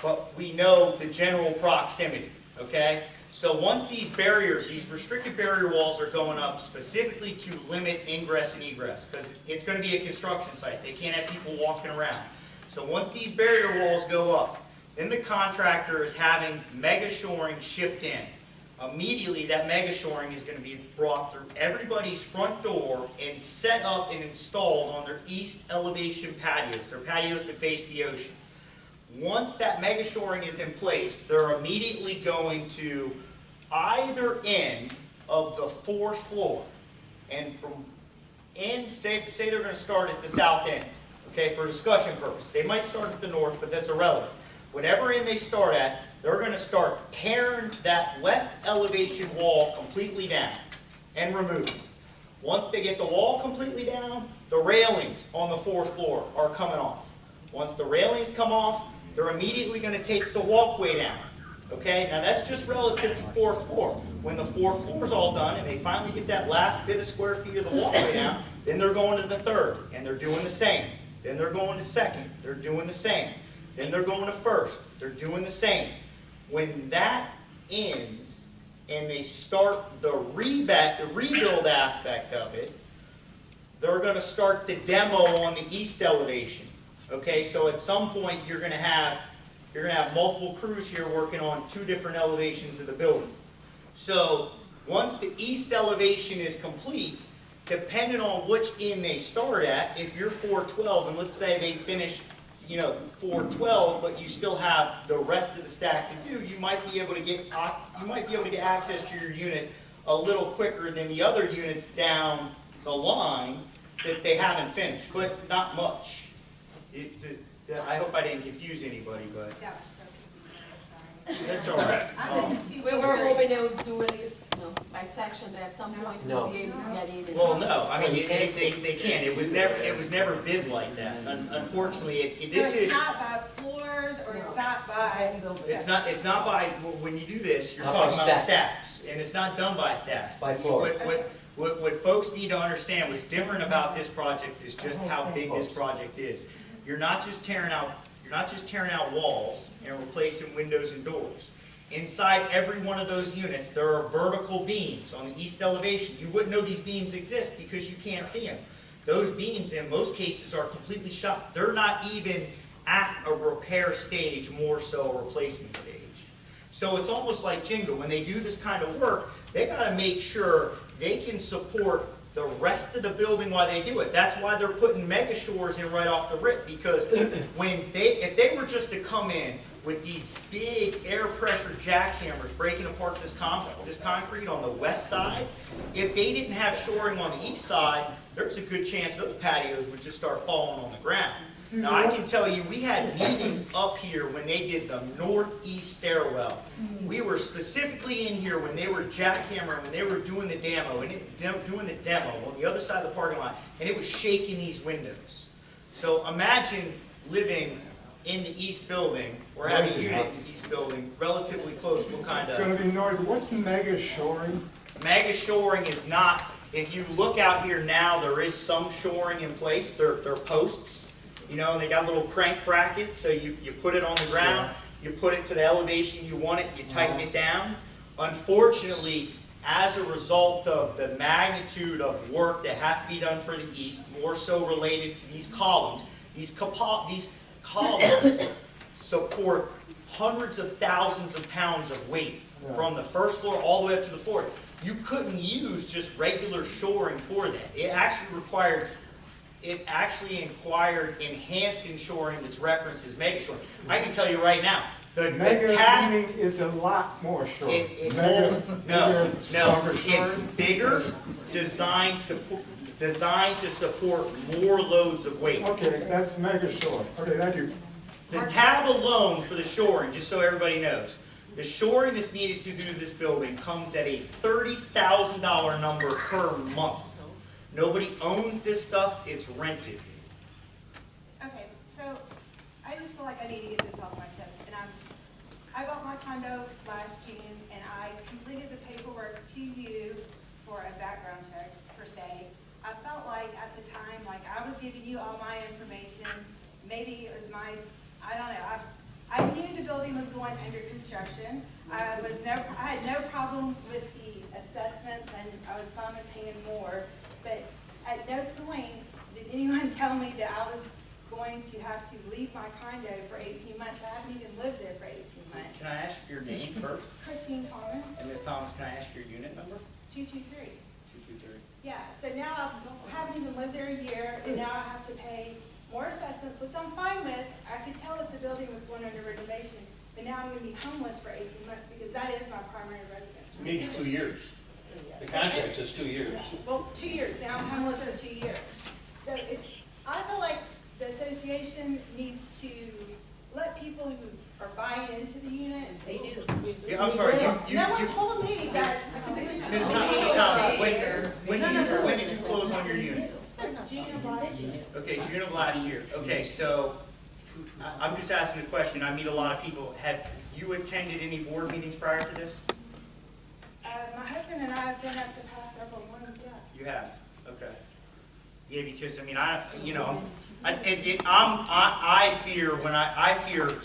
but we know the general proximity, okay? So once these barriers, these restricted barrier walls are going up specifically to limit ingress and egress, because it's gonna be a construction site, they can't have people walking around. So once these barrier walls go up, then the contractor is having mega shoring shipped in. Immediately, that mega shoring is going to be brought through everybody's front door and set up and installed on their east elevation patios, their patios that face the ocean. Once that mega shoring is in place, they're immediately going to either end of the 4th floor, and from end, say they're going to start at the south end, okay, for discussion purposes. They might start at the north, but that's irrelevant. Whatever end they start at, they're going to start tearing that west elevation wall completely down and remove it. Once they get the wall completely down, the railings on the 4th floor are coming off. Once the railings come off, they're immediately going to take the walkway down. Okay, now that's just relative to 4th floor. When the 4th floor is all done and they finally get that last bit of square feet of the walkway down, then they're going to the 3rd and they're doing the same. Then they're going to 2nd, they're doing the same. Then they're going to 1st, they're doing the same. When that ends and they start the rebuild aspect of it, they're gonna start the demo on the east elevation. Okay, so at some point, you're gonna have multiple crews here working on 2 different elevations of the building. So, once the east elevation is complete, depending on which end they start at, if you're 412, and let's say they finish, 412, but you still have the rest of the stack to do, you might be able to get access to your unit a little quicker than the other units down the line that they haven't finished, but not much. I hope I didn't confuse anybody, but that's all right. We're hoping they will do it by section, that at some point we'll No. be able to get in. Well, no, I mean, they can't. It was never bid like that. Unfortunately, this So is. it's not by floors, or it's not by? It's not by, when you do this, you're Not by talking about stacks. stacks, and it's not done by stacks. By floors. What folks need to understand, what's different about this project is just how big this project is. You're not just tearing out walls and replacing windows and doors. Inside every one of those units, there are vertical beams on the east elevation. You wouldn't know these beams exist because you can't see them. Those beams, in most cases, are completely shot. They're not even at a repair stage, more so a replacement stage. So it's almost like Jingle. When they do this kind of work, they got to make sure they can support the rest of the building while they do it. That's why they're putting mega shores in right off the rip, because if they were just to come in with these big air pressure jackhammers breaking apart this concrete on the west side, if they didn't have shoring on the east side, there's a good chance those patios would just start falling on the ground. Now, I can tell you, we had meetings up here when they did the northeast stairwell. We were specifically in here when they were jackhammering, when they were doing the demo, on the other side of the parking lot, and it was shaking these windows. So imagine living in the east building, or having a unit in the east building, relatively close, what kind It's of... gonna be noisy. What's mega shoring? Mega shoring is not, if you look out here now, there is some shoring in place. They're posts. And they got little crank brackets, so you put it on the ground, you put it to the elevation you want it, you tighten it down. Unfortunately, as a result of the magnitude of work that has to be done for the east, more so related to these columns support hundreds of thousands of pounds of weight from the first floor all the way up to the floor. You couldn't use just regular shoring for that. It actually required enhanced shoring that's referenced as mega shoring. I can tell you right now, the tab is a lot more short. No, it's bigger, designed to support more loads of weight. Okay, that's mega short. Okay, thank you. The tab alone for the shoring, just so everybody knows, the shoring that's needed to do this building comes at a $30,000 number per month. Nobody owns this stuff, it's rented. Okay, so I just feel like I need to get this off my chest. And I bought my condo last June, and I completed the paperwork to you for a background check, per se. I felt like at the time, like I was giving you all my information. Maybe it was I don't know. I knew the building was going under construction. I had no problem with the assessments, and I was fine with paying more. But at no point did anyone tell me that I was going to have to leave my condo for 18 months. I haven't even lived there for 18 months. Can I ask your name first? Christine Thomas. And Ms. Thomas, can I ask your unit number? 223. 223. Yeah, so now I haven't even lived there a year, and now I have to pay more assessments, which I'm fine with. I could tell that the building was going under renovation, but now I'm going to be homeless for 18 months because that is my primary residence. Maybe 2 years. The contract says 2 years. Well, 2 years, now I'm homeless for 2 years. So I feel like the association needs to let people who are buying into the unit. They do. Yeah, I'm sorry, No one told me that. Ms. Thomas, when did you close on your unit? June of last year. Okay, June of last year. Okay, so I'm just asking a question. I meet a lot of people. Have you attended any board meetings prior to this? My husband and I have been at the past several ones, yeah. You have? Okay. Yeah, because I mean, I fear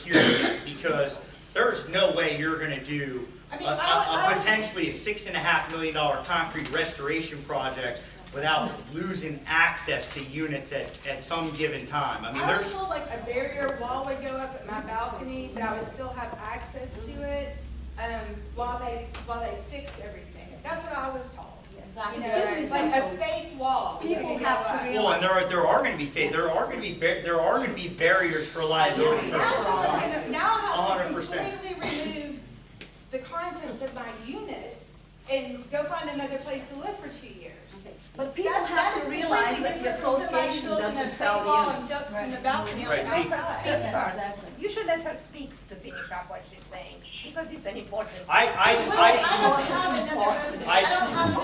hearing that because there's no way you're going to do potentially a $6.5 million concrete restoration project without losing access to units at some given time. I mean, I was there's, told like a barrier wall would go up at my balcony, but I would still have access to it, while they fixed everything. That's what I was told. You know, Excuse me, like a fake wall. People have to realize. well, and there are going to be barriers for liability purposes. Now I have to 100%. completely remove the contents of my unit and go find another place to live for 2 years. But people That have is to realize completely that the different from somebody association building doesn't a sell fake the wall and units. ducks in the balcony on Right, the see- outside. You should let her speak to finish up what she's saying, because it's an important. I don't have another residence. I don't have.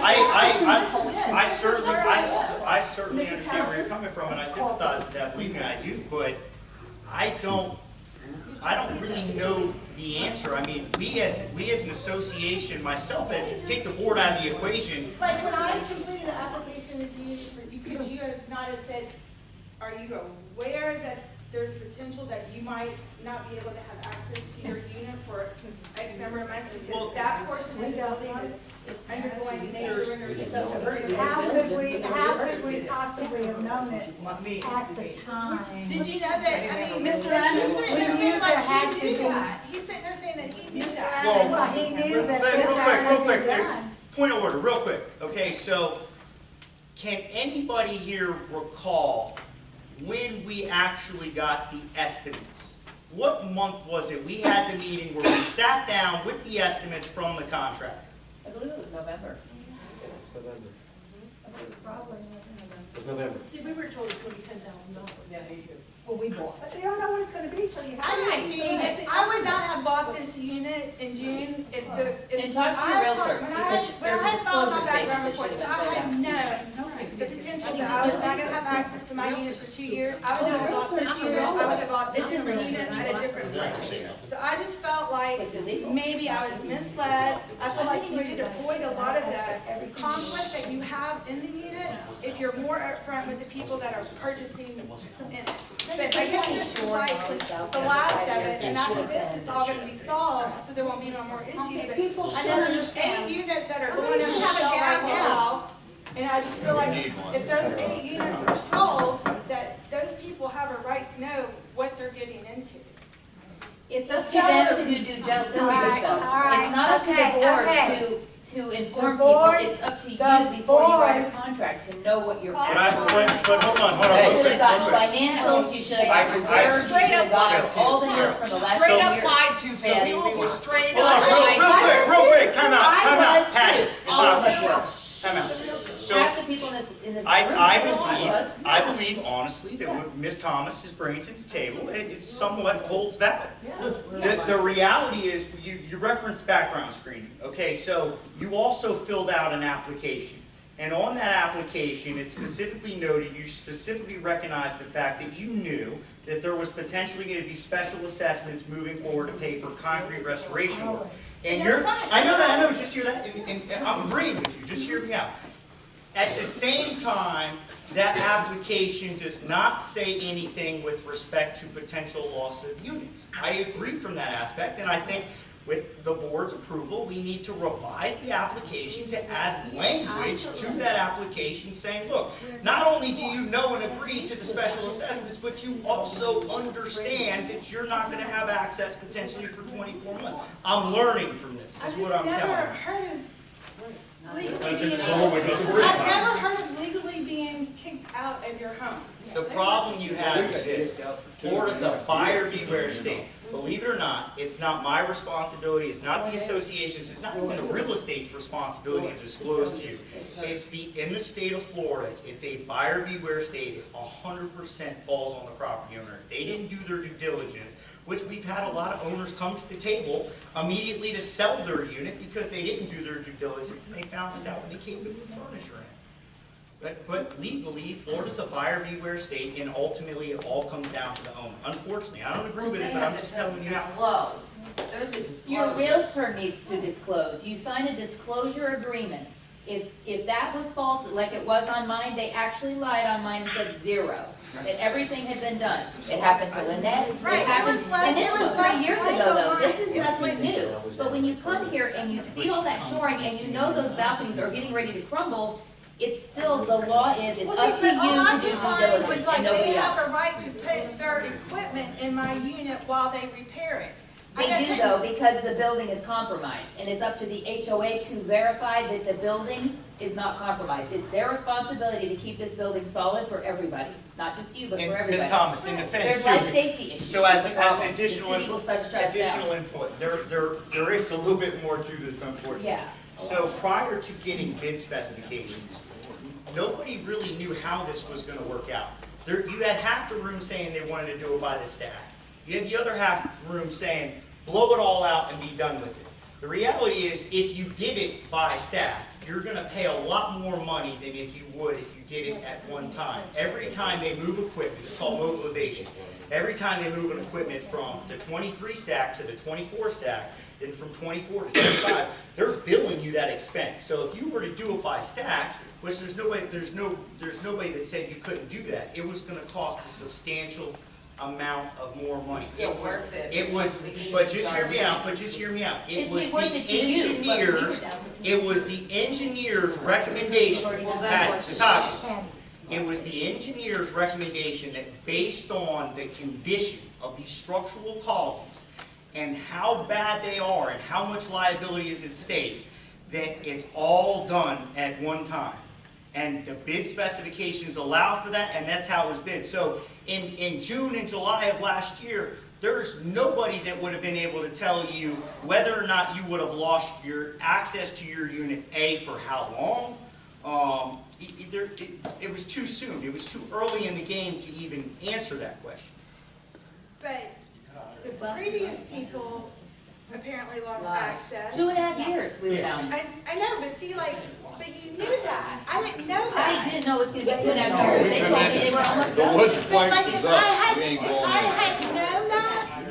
I certainly understand where you're coming from, and I sympathize with that, believe me, I do, but I don't really know the answer. I mean, we as an association, myself, take the board out of the equation. Like when I completed the application with you, could you have not have said, are you aware that there's potential that you might not be able to have access to your unit for X number of months because that portion of the building is undergoing major renovations? How could we possibly have known it at the time? Did you know that, I mean, Mr. Anderson, We he's knew saying there like had he to knew be- that. He's sitting there saying that he knew that. Well, he knew that this had to be done. Point of order, real quick, okay, so can anybody here recall when we actually got the estimates? What month was it? We had the meeting where we sat down with the estimates from the contractor. I believe it was November. November. Probably. It's November. See, we were told it would be $10,000. Yeah, me too. Well, we bought. But you don't know what it's gonna be till you have it. I just think, I would not have bought this unit in June if the, if. And talk to when your I realtor, talked- When I because had, when I there's a had filed my disclosure background statement report, that if should I have had been known the potential that I was not gonna have access to my unit for 2 years, I would not have bought this unit, I would have bought a different unit at a different place. So I just felt like maybe I was misled. I feel like you could avoid a lot of the conflict that you have in the unit if you're more upfront with the people that are purchasing in it. But I guess this is like the last of it, and after this, it's all gonna be solved, so there won't be no more issues. But people I should know there's understand. 8 units that are going up for sale right now, and I just feel like if those 8 units are sold, that those people have a right to know what they're getting into. It's up to them to do due diligence though. It's not up to the board to inform people, board- it's up to you the before you write a board- contract to know what you're. But hold on, You real should quick, have gotten real quick. financials, you should have gotten I- reserves, you should have gotten all the notes from the last 2 years. to Betty, we were straight Hold on, real quick, time out, Patty, it's All not, of us were. time out. So, Half the people in this room. I believe honestly that what Ms. Thomas is bringing to the table, it somewhat holds valid. The reality is, you referenced background screening, okay, so you also filled out an application. And on that application, it specifically noted, you specifically recognized the fact that you knew that there was potentially going to be special assessments moving forward to pay for concrete restoration work. And you're, I know, just hear that, and I'm agreeing with you, just hear me out. At the same time, that application does not say anything with respect to potential loss of units. I agree from that aspect, and I think with the board's approval, we need to revise the application to add language to that application saying, look, not only do you know and agree to the special assessments, but you also understand that you're not going to have access potentially for 24 months. I'm learning from this, is what I'm telling you. I've never heard of legally being kicked out of your home. The problem you have is this, Florida's a buyer beware state. Believe it or not, it's not my responsibility, it's not the association's, it's not even the real estate's responsibility to disclose to you. It's in the state of Florida, it's a buyer beware state. It 100% falls on the property owner. If they didn't do their due diligence, which we've had a lot of owners come to the table immediately to sell their unit because they didn't do their due diligence and they found this out when they came to move furniture in. But legally, Florida's a buyer beware state, and ultimately it all comes down to the owner. Unfortunately, I don't agree with it, but I'm just telling you how. There's your realtor needs to disclose. You sign a disclosure agreement. If that was false, like it was on mine, they actually lied on mine and said 0. That everything had been done. It happened to Lynette, it happened, and this was 3 years ago though. This is nothing new. But when you come here and you see all that shoring and you know those balconies are getting ready to crumble, It's still, the law is, it's Well, up to see, you but all I to do could due find diligence was and like, they nobody have a else. right to put their equipment in my unit while they repair it. I They got do paid- though, because the building is compromised, and it's up to the HOA to verify that the building is not compromised. It's their responsibility to keep this building solid for everybody, not just you, but for And everybody. Ms. Thomas, in defense There's too. life safety issues. So as That's an the problem. additional, The city will such stress additional out. input, there is a little bit more to this unfortunately. Yeah. So prior to getting bid specifications, nobody really knew how this was gonna work out. You had half the room saying they wanted to do it by the stack. You had the other half room saying, blow it all out and be done with it. The reality is, if you did it by stack, you're gonna pay a lot more money than if you would if you did it at one time. Every time they move equipment, it's called mobilization. Every time they move an equipment from the 23 stack to the 24 stack, then from 24 to 25, they're billing you that expense. So if you were to do it by stack, which there's nobody that said you couldn't do that, it was gonna cost a substantial amount of more money. Still worth it. It was, but just hear me out, It It's was the worth it to you, but we engineers, don't. it was the engineer's recommendation, Pat Sasaki. It was the engineer's recommendation that based on the condition of these structural columns and how bad they are and how much liability is at stake, that it's all done at one time. And the bid specifications allow for that, and that's how it was bid. So in June and July of last year, there's nobody that would have been able to tell you whether or not you would have lost your access to your unit, A, for how long. It was too soon. It was too early in the game to even answer that question. But the previous people apparently lost access. 2.5 years we were down. I know, but see, like, but you knew that. I didn't know that. I didn't know it was gonna be 2.5 years. They told me they were almost The done. wood But planks like, is if up, I we ain't had going there. known that,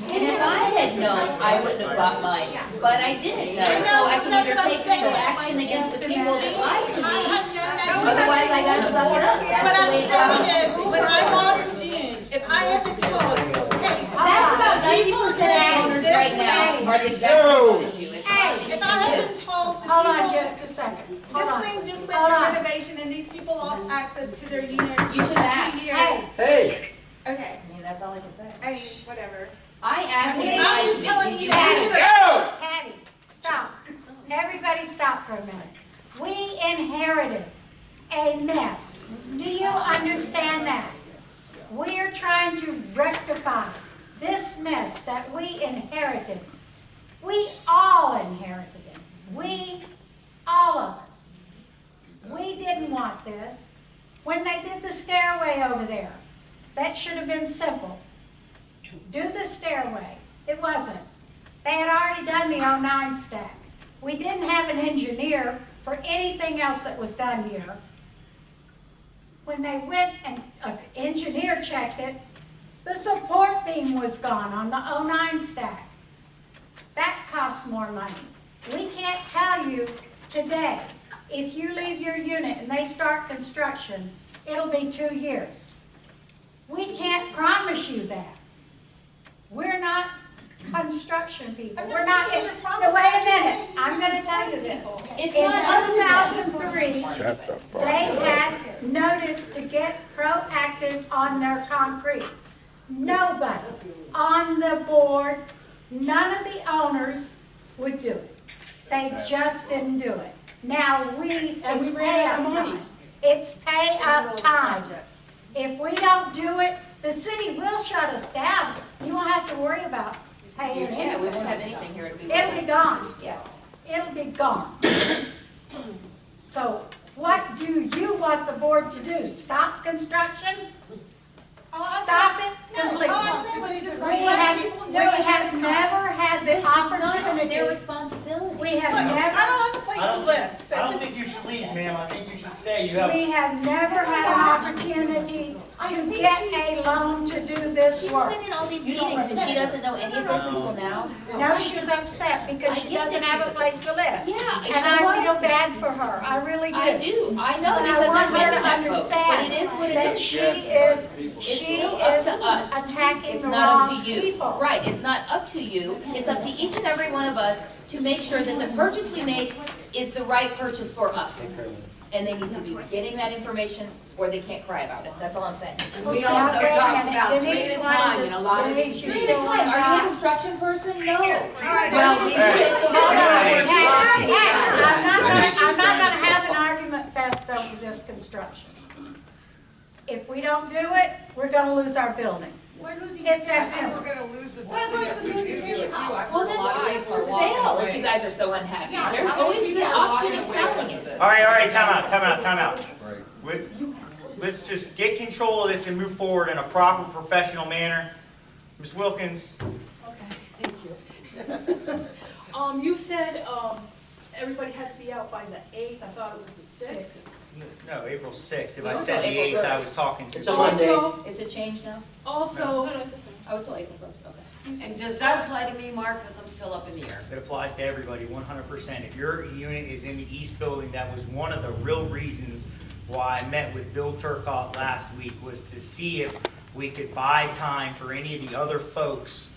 And if I had known, I wouldn't have bought mine, but I didn't know, I know, so I but can that's either what I'm take some saying, action like, against the people that lied to I me, had known that. otherwise I gotta suck it up, What that's the I'm way it saying goes. is, when I bought in June, if I had been told, hey, That's about 90% of owners right now are the exact same as you. It's hey, not- if I had been told, the Hold on people- just a second. Hold this on. wing just went Hold through on. renovation and these people lost access to their unit You for should ask. 2 years. Hey, Hey, Okay, I mean, that's all I can say. I mean, whatever. I asked I the mean, guy, I'm just telling did you you that you ask? did a- Patty, stop. Everybody stop for a minute. We inherited a mess. Do you understand that? We are trying to rectify this mess that we inherited. We all inherited it. We, all of us. We didn't want this. When they did the stairway over there, that should have been simple. Do the stairway. It wasn't. They had already done the 09 stack. We didn't have an engineer for anything else that was done here. When they went and an engineer checked it, the support beam was gone on the 09 stack. That costs more money. We can't tell you today, if you leave your unit and they start construction, it'll be 2 years. We can't promise you that. We're not construction people. I'm We're not not, saying in- you're gonna promise no, wait that. a I'm just minute, saying I'm you gonna can tell you tell this. It's In not 2003, they had notice to get proactive on their concrete. Nobody on the board, none of the owners would do it. They just didn't do it. Now, it's pay up time. It's pay up time. If we don't do it, the city will shut us down. You won't have to worry about paying Yeah, we won't have anything. anything here, It'll be gone. Yeah. It'll be gone. So what do you want the board to do? Stop construction? Stop it completely. All I said was just like, We let have, people we know ahead have of time. never had the It's not their opportunity. responsibility. We have Look, I never, don't have a place to live, so I don't just, think you should leave, ma'am. I think you should stay. You have, we have never had an opportunity to get a loan to do this She's work. been in all these meetings and she doesn't know any of this until now. No, she's upset because I she get doesn't that have a she's place to live. Yeah, And I feel bad for her, I really do. I do, I know, But I because want I've her been to in that boat, but understand it is what it that is. she still is up to us. attacking It's the not up wrong to you. people. Right, it's not up to you, it's up to each and every one of us to make sure that the purchase we make is the right purchase for us. and they need to be getting that information or they can't cry about it. That's all I'm saying. We also talked about 3 at a time in a lot of these. 3 at a time. Are you a construction person? No. Well, we I'm not gonna have an argument fest over this construction. If we don't do it, we're gonna lose our building. We're losing. It's that I think simple. we're gonna lose it. We're going to lose it anyhow. Well, then buy it for sale if you guys are so unhappy. There's always the option of selling it. All right, time out. Let's just get control of this and move forward in a proper professional manner. Ms. Wilkins? Okay, thank you. You said, everybody had to be out by the 8th, I thought it was the 6th. No, April 6th. If I said the 8th, I was talking to. It's a Monday. Also, is it changed now? Also, I was told April 1st, okay. And does that apply to me, Mark, because I'm still up in the air? It applies to everybody, 100%. If your unit is in the east building, that was one of the real reasons why I met with Bill Turcotte last week, was to see if we could buy time for any of the other folks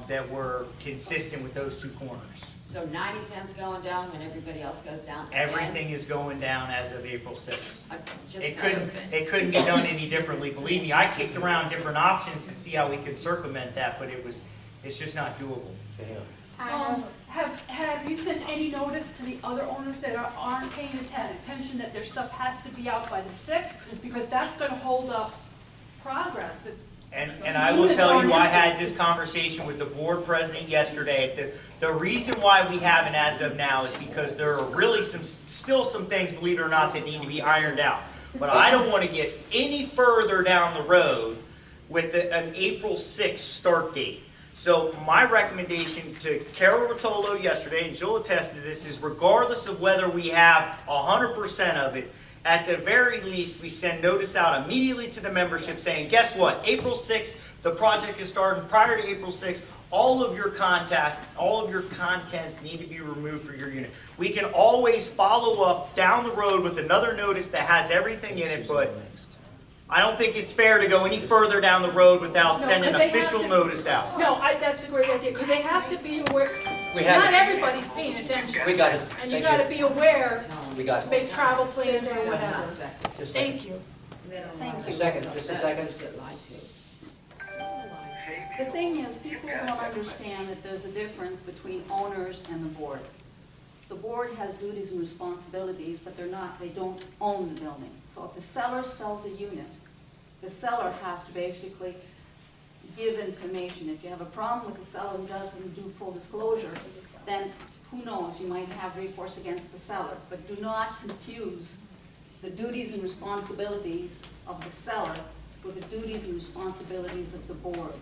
that were consistent with those 2 corners. So 90-10's going down when everybody else goes down? Everything is going down as of April 6th. Just It couldn't be done any differently. Believe me, I kicked around different options to see how we could circumvent that, but it's just not doable. have you sent any notice to the other owners that aren't paying attention that their stuff has to be out by the 6th? Because that's gonna hold up progress. And I will tell you, I had this conversation with the board president yesterday. The reason why we haven't as of now is because there are really still some things, believe it or not, that need to be ironed out. But I don't want to get any further down the road with an April 6th start date. So my recommendation to Carol Rotolo yesterday, and she'll attest to this, is regardless of whether we have 100% of it, at the very least, we send notice out immediately to the membership saying, guess what? April 6th, the project is starting. Prior to April 6th, all of your contents need to be removed for your unit. We can always follow up down the road with another notice that has everything in it, but I don't think it's fair to go any further down the road without sending official notice out. No, that's a great idea, because they have to be aware, We have not it. everybody's paying attention. We got it. And you gotta be aware We got to it. make travel plans or whatever. Just a Thank you. Thank Just you. a second, just a second. The thing is, people don't understand that there's a difference between owners and the board. The board has duties and responsibilities, but they don't own the building. So if a seller sells a unit, the seller has to basically give information. If you have a problem with the seller who doesn't do full disclosure, then who knows, you might have recourse against the seller. But do not confuse the duties and responsibilities of the seller with the duties and responsibilities of the board.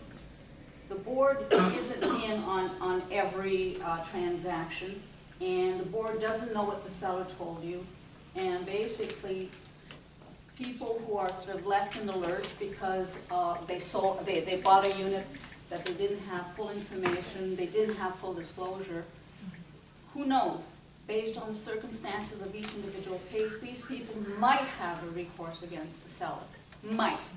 The board isn't in on every transaction, and the board doesn't know what the seller told you. And basically, people who are sort of left in the lurch because they bought a unit that they didn't have full information, they didn't have full disclosure. Who knows? Based on the circumstances of each individual case, these people might have a recourse against the seller. Might.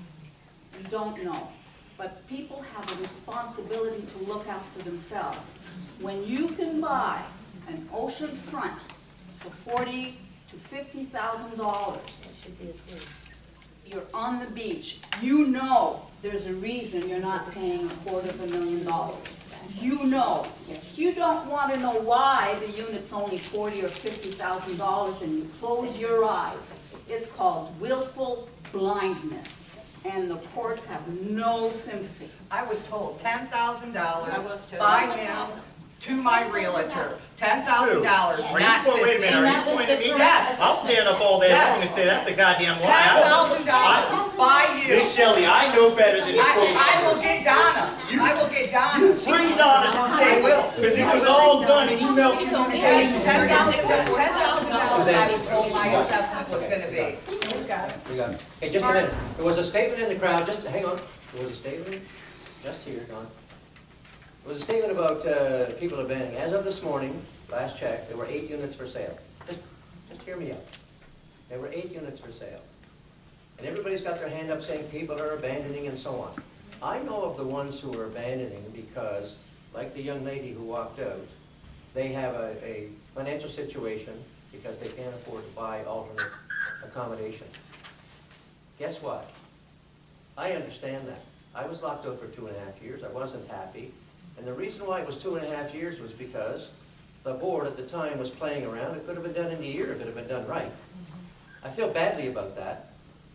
We don't know. But people have a responsibility to look after themselves. When you can buy an ocean front for $40,000 to $50,000, you're on the beach. You know there's a reason you're not paying $250,000. You know. You don't want to know why the unit's only $40,000 or $50,000 and you close your eyes. It's called willful blindness. And the courts have no sympathy. I was told $10,000 by him to my realtor. $10,000, not $50,000. Wait a minute, are you pointing at me? Yes. I'll stand up all day long and say that's a goddamn lie. $10,000 by you. Miss Shelley, I know better than this. I will get Donna. I will get Donna. Bring Donna to the table, because it was all done in email communication. $10,000 I was told my assessment was gonna be. We got it. Hey, just a minute. There was a statement in the crowd, just, hang on. There was a statement, just here, Don. There was a statement about people abandoning. As of this morning, last check, there were 8 units for sale. Just hear me out. There were 8 units for sale. And everybody's got their hand up saying people are abandoning and so on. I know of the ones who are abandoning because, like the young lady who walked out, they have a financial situation because they can't afford to buy alternate accommodation. Guess what? I understand that. I was locked out for 2.5 years. I wasn't happy. And the reason why it was 2.5 years was because the board at the time was playing around. It could have been done in a year if it had been done right. I feel badly about that.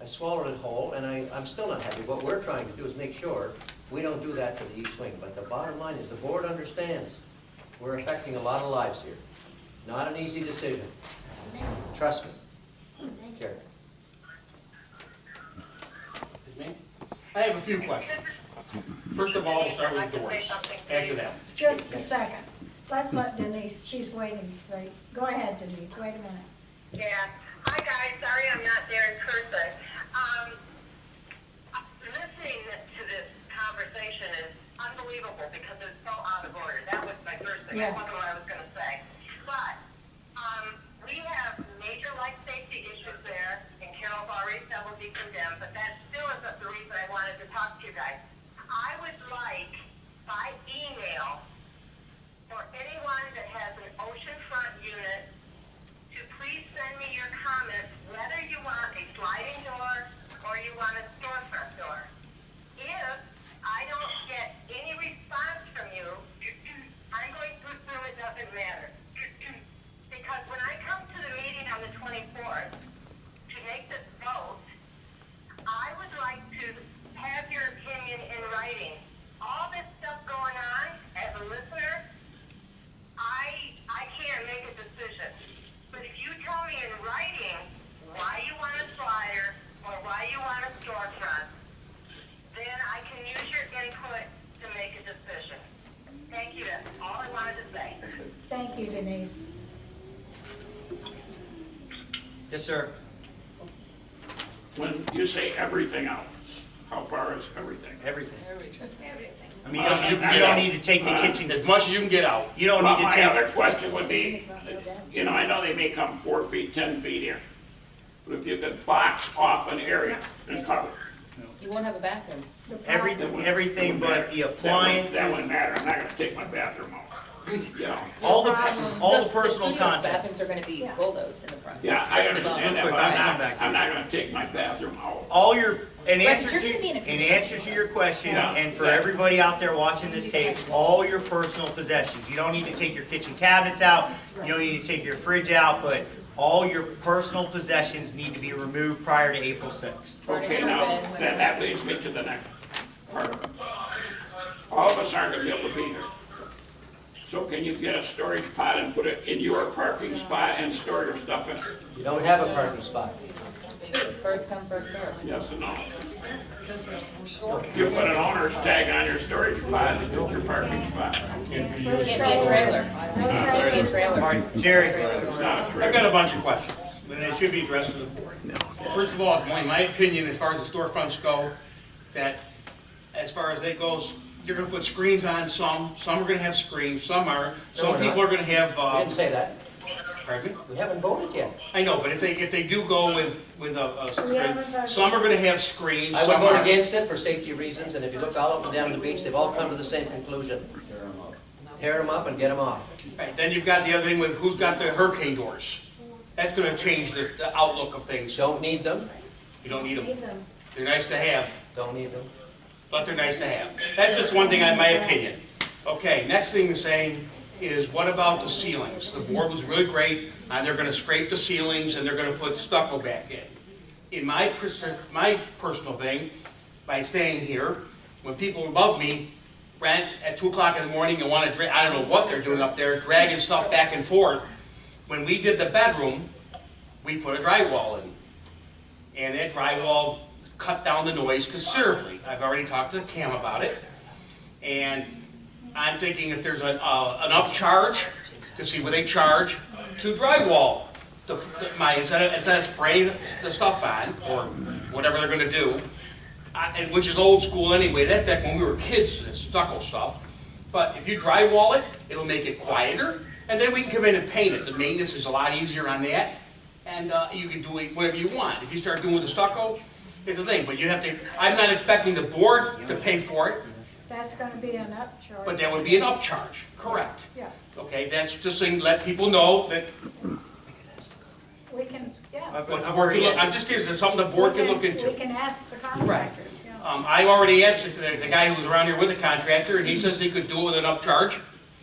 I swallowed it whole, and I'm still not happy. What we're trying to do is make sure we don't do that to the East Wing. But the bottom line is the board understands we're affecting a lot of lives here. Not an easy decision. Trust me. Jerry. Me? I have a few questions. First of all, we'll start with doors. After that. Just a second. Let's let Denise, she's waiting. So go ahead, Denise, wait a minute. Yeah. Hi, guys. Sorry I'm not there in person. Listening to this conversation is unbelievable because it's so out of order. That was my first thing. Yes. That wasn't what I was going to say. But we have major life safety issues there, and Carol's already said will be condemned, but that still isn't the reason I wanted to talk to you guys. I would like, by email, for anyone that has an oceanfront unit to please send me your comments, whether you want a sliding door or you want a storefront door. If I don't get any response from you, I'm going to assume it doesn't matter. Because when I come to the meeting on the 24th to make this vote, I would like to have your opinion in writing. All this stuff going on, as a listener, I can't make a decision. But if you tell me in writing why you want a slider or why you want a storefront, then I can use your input to make a decision. Thank you. That's all I wanted to say. Thank you, Denise. Yes, sir. When you say everything out, how far is everything? Everything. Everything. I mean, you don't need to take the kitchen. As much as you can get out. You don't need to My take. other question would be, you know, I know they may come 4 feet, 10 feet here, but if you could box off an area and cover it. You won't have a bathroom. Everything but the appliances. That wouldn't matter, I'm not gonna take my bathroom out. You know. All the personal studio contents. bathrooms are gonna be bulldozed in the front. Yeah, I understand that, Real but quick, I'll come back to I'm you. not gonna take my bathroom out. All your, in Right, answer you're gonna be in a to your question, Yeah. and for everybody out there watching this tape, all your personal possessions. You don't need to take your kitchen cabinets out, you don't need to take your fridge out, but all your personal possessions need to be removed prior to April 6th. Okay, now, that leads me to the next part of it. All of us aren't gonna be able to be here. So can you get a storage pod and put it in your parking spot and store your stuff in it? You don't have a parking spot. It's first come, first served. Yes and no? If you put an owner's tag on your storage pod, it's your parking spot. Can't be a trailer. Can't be a trailer. All right, Jerry. It's not a I've trailer. got a bunch of questions, and they should be addressed to the board. First of all, in my opinion, as far as the storefronts go, that as far as that goes, you're gonna put screens on some are gonna have screens, some aren't. Some we're people not. are gonna have, We didn't say that. pardon me? We haven't voted yet. I know, but if they do go with We a haven't screen, voted. some are gonna have screens, I would some vote aren't. against it for safety reasons, and if you look all up and down the beach, they've all come to the same conclusion. Tear them up and get them off. Right, then you've got the other thing with who's got the hurricane doors. That's gonna change the outlook of things. Don't need them, You don't need them. Need them. They're nice to have, don't need them. but they're nice to have. That's just one thing in my opinion. Okay, next thing is saying is what about the ceilings? The board was really great, and they're gonna scrape the ceilings and they're gonna put stucco back in. In my personal thing, by staying here, when people above me rent at 2 o'clock in the morning and wanna I don't know what they're doing up there, dragging stuff back and forth. When we did the bedroom, we put a drywall in. And that drywall cut down the noise considerably. I've already talked to Cam about it. And I'm thinking if there's an upcharge, to see what they charge to drywall instead of spraying the stuff on, or whatever they're gonna do, and which is old school anyway, that's back when we were kids, this stucco stuff. But if you drywall it, it'll make it quieter, and then we can come in and paint it. The maintenance is a lot easier on that, and you can do whatever you want. If you start doing the stucco, it's a thing, but you have to, I'm not expecting the board to pay for it, That's gonna be an upcharge. but that would be an upcharge, correct? Yeah, Okay, that's just saying, let people know that, we can, Yeah. What the board can look, I'm just curious, it's something the board can look We into. can ask the contractor. Yeah. I already asked the guy who was around here with the contractor, and he says he could do it with an upcharge.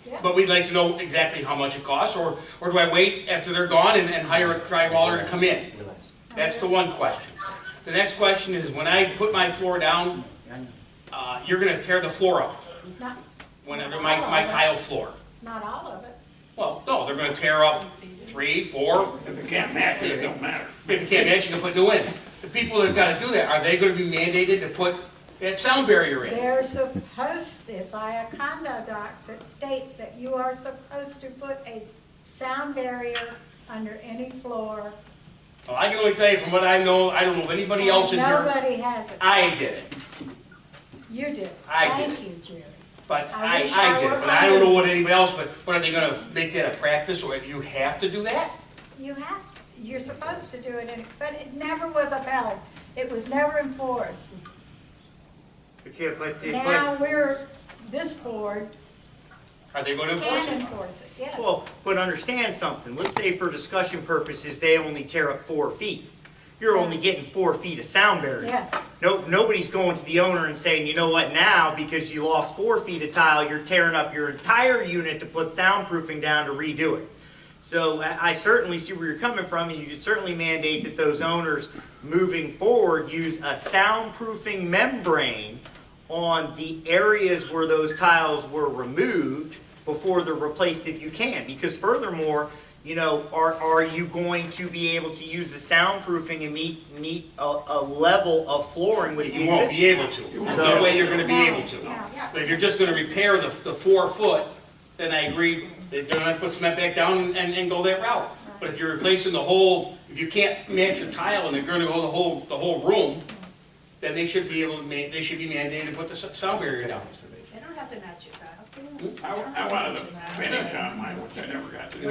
Yeah. But we'd like to know exactly how much it costs, or do I wait after they're gone and hire a drywaller to come in? That's the one question. The next question is, when I put my floor down, you're gonna tear the floor up, Not, my tile floor. not all of it. Well, no, they're gonna tear up 3, 4. If it can't match it, it don't matter. If you can't match, you can put new in. The people that gotta do that, are they gonna be mandated to put that sound barrier in? They're supposed to, by a condo docs, it states that you are supposed to put a sound barrier under any floor. Well, I can only tell you from what I know, I don't know of anybody else in here. Nobody has it. I did it, You did. I did Thank you, Jerry. but I wish I I did were it, but I don't know hired. what anybody else, but are they gonna make that a practice, or you have to do that? You have to, you're supposed to do it, but it never was upheld. It was never enforced. Now this board Are they going to enforce can it? enforce it, yes. Well, but understand something. Let's say for discussion purposes, they only tear up 4 feet. You're only getting 4 feet of sound barrier. Yeah. Nobody's going to the owner and saying, you know what, now, because you lost 4 feet of tile, you're tearing up your entire unit to put soundproofing down to redo it. So I certainly see where you're coming from, and you could certainly mandate that those owners moving forward use a soundproofing membrane on the areas where those tiles were removed before they're replaced if you can. Because furthermore, you know, are you going to be able to use the soundproofing and meet a level of flooring with the You won't be existing? able to. There's no way you're gonna be able to. But if you're just gonna repair the 4 foot, then I agree, they're gonna put cement back down and go that route. But if you're replacing the whole, if you can't match your tile and they're gonna go the whole room, then they should be able to they should be mandated to put the sound barrier down. They don't have to match your tile. I wanted to finish on mine, which I never got to do.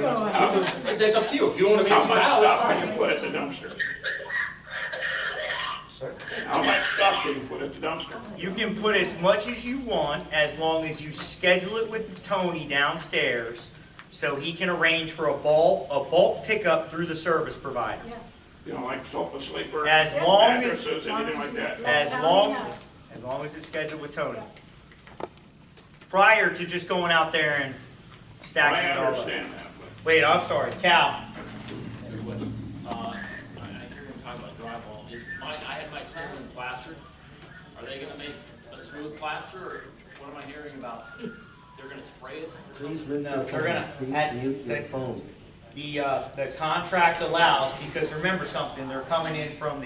That's up to you, if you don't wanna How match your much tile, stuff that's can you fine. put at the dumpster? Sir? How much stuff can you put at the dumpster? You can put as much as you want, as long as you schedule it with Tony downstairs, so he can arrange for a bulk pickup through the service provider. Yeah. You know, like sofa sleeper, As long as, mattresses, anything like that? as long as it's scheduled with Tony. Prior to just going out there and stacking I it all up. understand that, but. Wait, I'm sorry, Cal. I hear him talking about drywall. I had my ceilings plastered. Are they gonna make a smooth plaster, or what am I hearing about? They're gonna spray it? No, they're gonna, the contract allows, because remember something, they're coming in from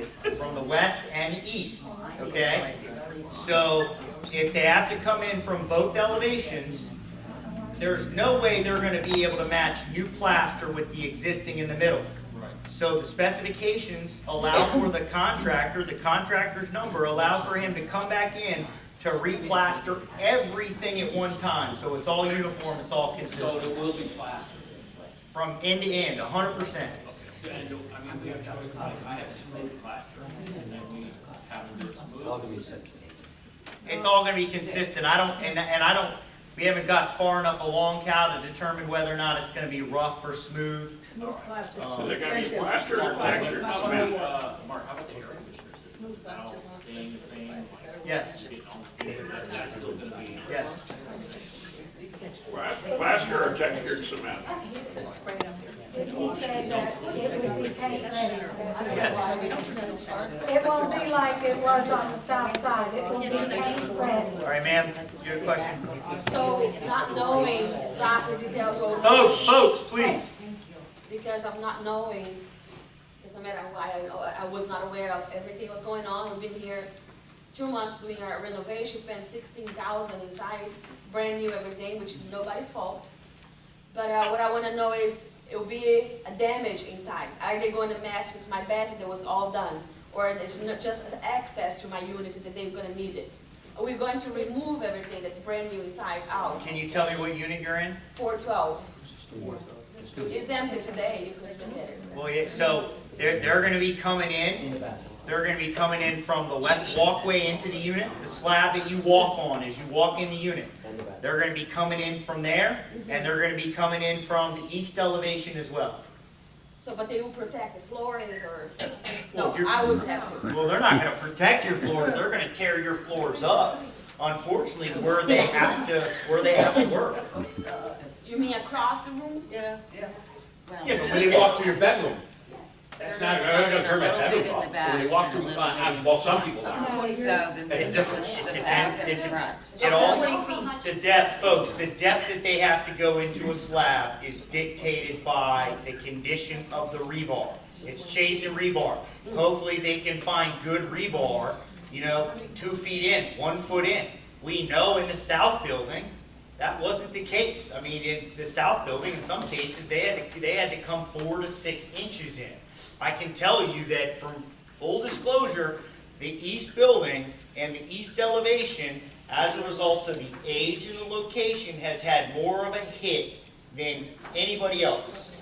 the west and the east, okay? So if they have to come in from both elevations, there's no way they're gonna be able to match new plaster with the existing in the middle. So the specifications allow for the contractor's number allows for him to come back in to replaster everything at one time. So it's all uniform, it's all So consistent. there will be plaster. From end to end, 100%. And, I mean, we have, I have smooth plaster, and then we have them do it smooth. It's all gonna be consistent. We haven't got far enough along, Cal, to determine whether or not it's gonna be rough or smooth. So they're gonna be plastered or textured cement? Mark, how about the air conditioners? Smooth plaster. Staying the same? Yes, That's still gonna be. yes. Plaster or textured cement? He said that it would be paint ready. Yes. It won't be like it was on the south side. It will be paint ready. All right, ma'am, you have a question? So, not knowing exactly details was. Folks, please. Because I'm not knowing, doesn't matter why, I was not aware of everything that was going on. We've been here 2 months doing our renovation, spent $16,000 inside, brand new everything, which is nobody's fault. But what I wanna know is, it will be a damage inside. Are they going to mess with my bathroom that was all done? Or it's not just access to my unit that they're gonna need it? Are we going to remove everything that's brand new inside out? Can you tell me what unit you're in? 412. It's empty today, you could have been there. Well, yeah, so they're gonna be coming in. They're gonna be coming in from the west walkway into the unit, the slab that you walk on as you walk in the unit. They're gonna be coming in from there, and they're gonna be coming in from the east elevation as well. So, but they will protect the floors or, Well, no, if you're- I would have to. Well, they're not gonna protect your floors, they're gonna tear your floors up. Unfortunately, where they have to work. You mean across the room? Yeah. Yeah, but when they walk through your bedroom, that's not, they're not gonna turn my bedroom off. When they walk through, well, some people are. So the That's a difference. the back and the front. It all, the depth, folks, the depth that they have to go into a slab is dictated by the condition of the rebar. It's chasing rebar. Hopefully they can find good rebar, 2 feet in, 1 foot in. We know in the south building, that wasn't the case. I mean, in the south building, in some cases, they had to come 4 to 6 inches in. I can tell you that from full disclosure, the east building and the east elevation, as a result of the age and the location, has had more of a hit than anybody else.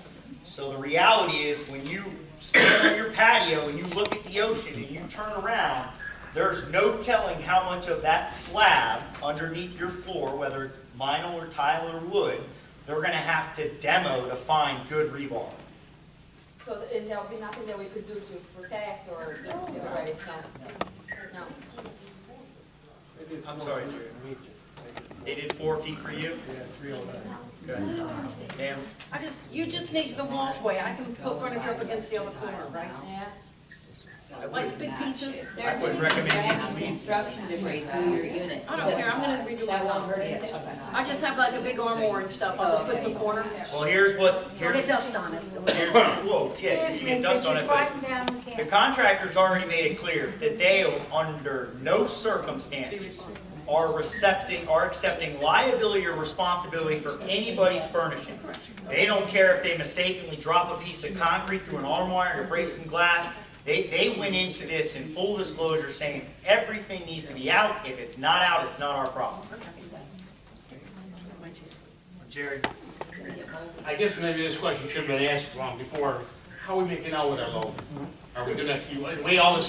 So the reality is, when you stand on your patio and you look at the ocean and you turn around, there's no telling how much of that slab underneath your floor, whether it's vinyl or tile or wood, they're going to have to demo to find good rebar. So there'll be nothing that we could do to protect or, right, no. I'm sorry, Jerry. They did 4 feet for you? Yeah, 309. Okay. Ma'am? You just need the walkway, I can put furniture up against the other corner, right? Yeah. Like big pieces. I wouldn't recommend you leave. Construction debris through your unit. I don't care, I'm gonna redo my That won't house. hurt anything. I just have like a big armoire and stuff, I'll just put it in the corner. Well, here's what, I'll get dust on it. whoa, yeah, you can get dust on it, but the contractor's already made it clear that they, under no circumstances, are accepting liability or responsibility for anybody's furnishing. They don't care if they mistakenly drop a piece of concrete through an armoire or break some glass. They went into this in full disclosure saying everything needs to be out. If it's not out, it's not our problem. Jerry? I guess maybe this question should have been asked long before. How are we making out with our loan? Are we gonna,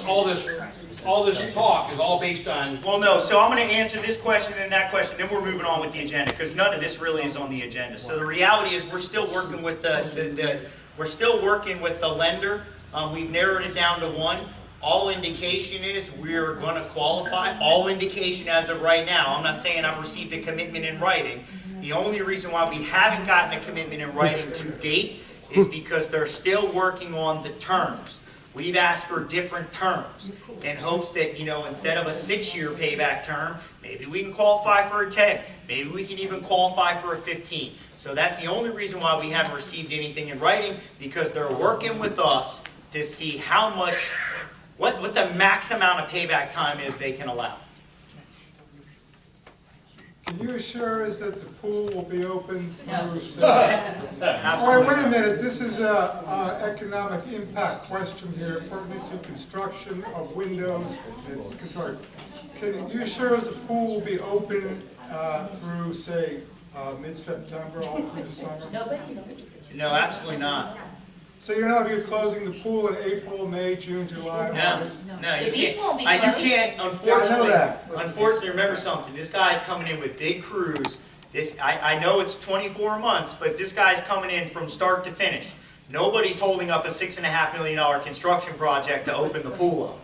all this talk is all based on? Well, no, so I'm going to answer this question and that question, then we're moving on with the agenda, because none of this really is on the agenda. So the reality is, we're still working with the lender. We've narrowed it down to 1. All indication is we're going to qualify. All indication as of right now. I'm not saying I've received a commitment in writing. The only reason why we haven't gotten a commitment in writing to date is because they're still working on the terms. We've asked for different terms in hopes that, instead of a 6-year payback term, maybe we can qualify for a 10. Maybe we can even qualify for a 15. So that's the only reason why we haven't received anything in writing, because they're working with us to see how much, what the max amount of payback time is they can allow. Can you assure us that the pool will be open through? All Absolutely. right, wait a minute, this is a economic impact question here, pertinent to construction of windows. Sorry. Can you assure us the pool will be open through, say, mid-September, all through the summer? No, absolutely not. So you're not going to be closing the pool in April, May, June, July, No, August? no, you The beach won't be can't. You closed. can't, Yeah, I know unfortunately, that. unfortunately, remember something, this guy's coming in with big crews. I know it's 24 months, but this guy's coming in from start to finish. Nobody's holding up a $6.5 million construction project to open the pool up.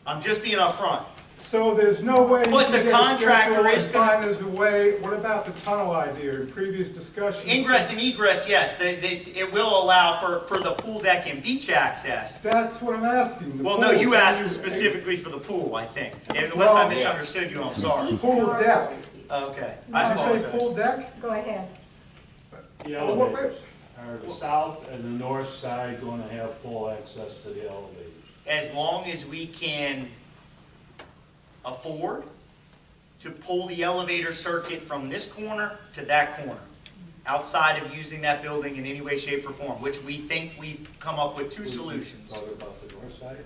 I'm just being upfront. So there's no way you But can the get a contractor schedule is and gonna- find there's a way, what about the tunnel idea in previous discussions? Ingress and egress, yes, it will allow for the pool deck and beach access. That's what I'm asking. the Well, no, pool. you asked specifically for the pool, I think. And unless I Well, misunderstood you, I'm sorry. Pool deck. Okay, Did I you say apologize. pool deck? Go ahead. The elevators, are the south and the north side going to have full access to the elevators? As long as we can afford to pull the elevator circuit from this corner to that corner, outside of using that building in any way, shape, or form, which we think we've come up with 2 solutions. Talk about the north side?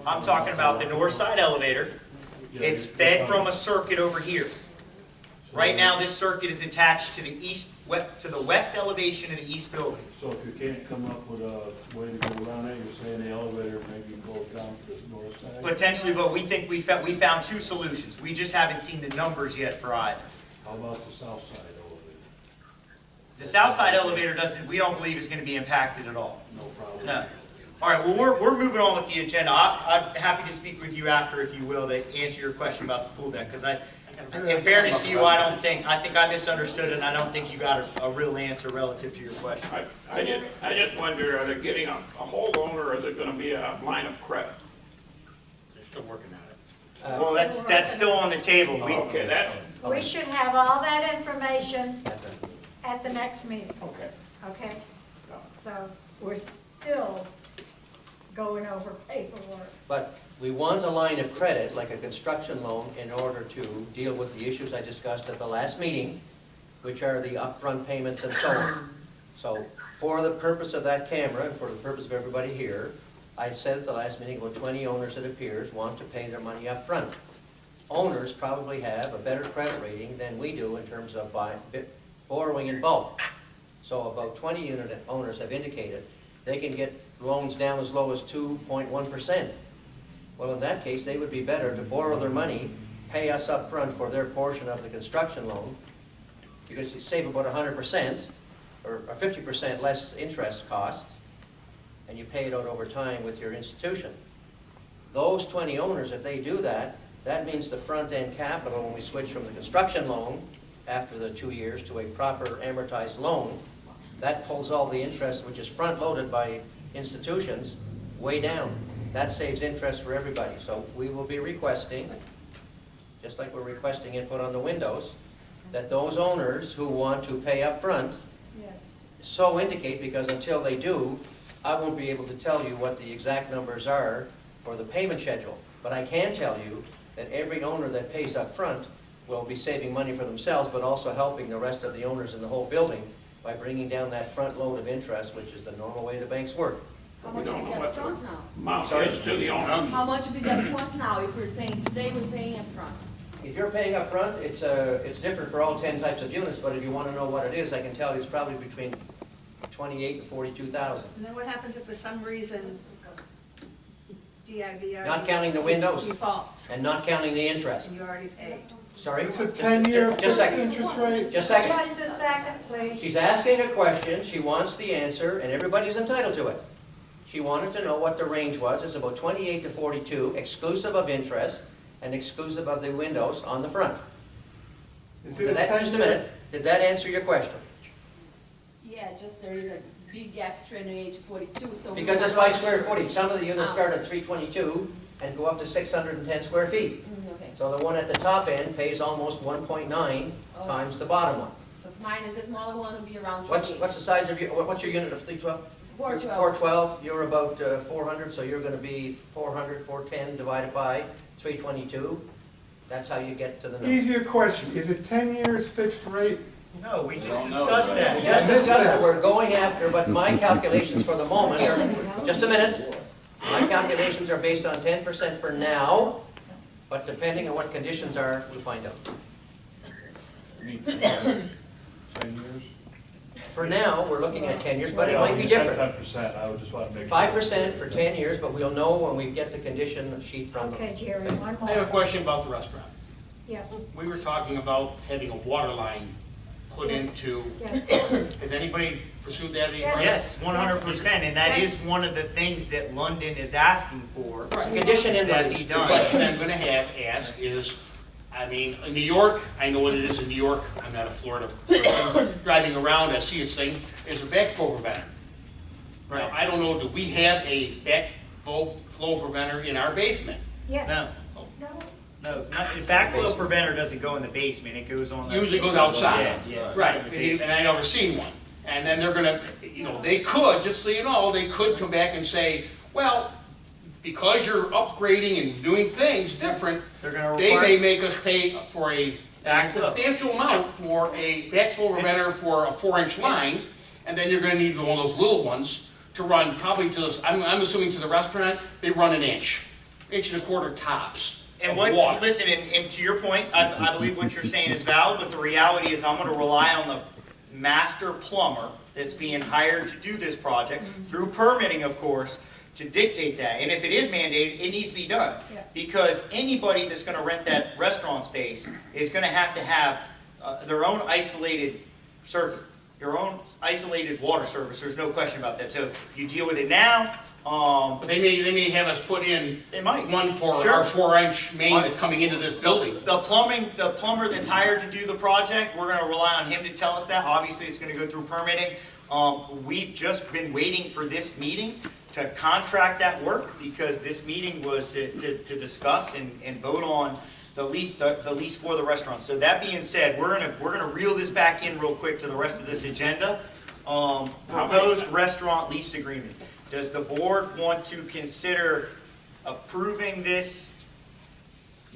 I'm talking about the north side elevator. It's fed from a circuit over here. Right now, this circuit is attached to the west elevation of the east building. So if you can't come up with a way to go around it, you're saying the elevator maybe goes down to the north side? Potentially, but we think we found 2 solutions. We just haven't seen the numbers yet for either. How about the south side elevator? The south side elevator doesn't, we don't believe is gonna be impacted at all. No problem. No. All right, well, we're moving on with the agenda. I'm happy to speak with you after, if you will, to answer your question about the pool deck, because in fairness to you, I think I misunderstood and I don't think you got a real answer relative to your question. I just wonder, are they getting a whole loan, or is it gonna be a line of credit? They're still working on it. Well, that's still on the table. Okay, that's, We should have all that information at the next meeting, okay. okay? So we're still going over paperwork. But we want a line of credit, like a construction loan, in order to deal with the issues I discussed at the last meeting, which are the upfront payments and so on. So for the purpose of that camera, and for the purpose of everybody here, I said at the last meeting, about 20 owners, it appears, want to pay their money up front. Owners probably have a better credit rating than we do in terms of borrowing in bulk. So about 20 unit owners have indicated they can get loans down as low as 2.1%. Well, in that case, they would be better to borrow their money, pay us up front for their portion of the construction loan, because you save about 100% or 50% less interest costs, and you pay it out over time with your institution. Those 20 owners, if they do that, that means the front-end capital, when we switch from the construction loan after the 2 years to a proper amortized loan, that pulls all the interest, which is front-loaded by institutions, way down. That saves interest for everybody. So we will be requesting, just like we're requesting input on the windows, that those owners who want to pay up front Yes. so indicate, because until they do, I won't be able to tell you what the exact numbers are for the payment schedule. But I can tell you that every owner that pays up front will be saving money for themselves, but also helping the rest of the owners in the whole building by bringing down that front load of interest, which is the normal way the banks work. How We much do don't we know get what up front now? amount is to the owner. How much do we get up front now if we're saying today we're paying up front? If you're paying up front, it's different for all 10 types of units, but if you want to know what it is, I can tell you it's probably between 28 and 42,000. And then what happens if for some reason DIBR? Not counting the windows. Defaults, And not counting the interest. and you already paid. Sorry? It's a 10-year Just a fixed second. interest rate? Just a second. Just a second, please. She's asking a question, she wants the answer, and everybody's entitled to it. She wanted to know what the range was. It's about 28 to 42, exclusive of interest and exclusive of the windows on the front. Is it a Just a 10-year? minute. Did that answer your question? Yeah, just there is a big gap, 28 to 42, so. Because it's by square footage. Some of the units start at 322 and go up to 610 square feet. Okay, So the one at the top end pays almost 1.9 times the bottom one. so if mine is the smaller one, it'll be around What's 28. the size of your, what's your unit of 312? 412. 412, you're about 400, so you're gonna be 400, 410 divided by 322. That's how you get to the number. Easier question, is it 10 years fixed rate? No, we just discussed that. We just discussed it, we're going after, but my calculations for the moment are, just a minute. My calculations are based on 10% for now, but depending on what conditions are, we'll find out. You mean 10 years? 10 years? For now, we're looking at 10 years, but it Yeah, might when be you said different. 10%, I would just want to make sure. 5% for 10 years, but we'll know when we get the condition sheet from them. Okay, Jerry, one I have a more. question about the restaurant. Yes, We were talking about having a water line put Yes. into, yes. has anybody pursued that? any Yes. further? Yes, 100%, and that is one of the things that London is asking for. Condition in That the be The done. question I'm gonna ask is, I mean, in New York, I know what it is in New York, I'm not a Florida person, driving around, I see this thing, is a backflow preventer. Now, I don't know, do we have a backflow preventer in our basement? Yes. No, no, the backflow preventer doesn't go in the basement, it goes on the. Usually goes outside. Yeah, yeah. Right, in the basement. and I never seen one. And then they're gonna, you know, they could, just so you know, they could come back and say, well, because you're upgrading and doing things different, They're gonna they require. may make us pay for a Backflow. substantial amount for a backflow preventer for a 4-inch line, and then you're gonna need one of those little ones to run probably to this, I'm assuming to the restaurant, they run an inch and a quarter tops And of what, water. listen, and to your point, I believe what you're saying is valid, but the reality is I'm gonna rely on the master plumber that's being hired to do this project, through permitting, of course, to dictate that. And if it is mandated, it needs to be done. Yeah. Because anybody that's gonna rent that restaurant space is gonna have their own isolated circuit. your own isolated water service, there's no question about that. So you deal with it now, But they may have us put in they might. one for Sure. our 4-inch main that's coming into this building. The plumber that's hired to do the project, we're gonna rely on him to tell us that. Obviously, it's gonna go through permitting. We've just been waiting for this meeting to contract that work, because this meeting was to discuss and vote on the lease for the restaurant. So that being said, we're gonna reel this back in real quick to the rest of this agenda. Proposed restaurant lease agreement. Does the board want to consider approving this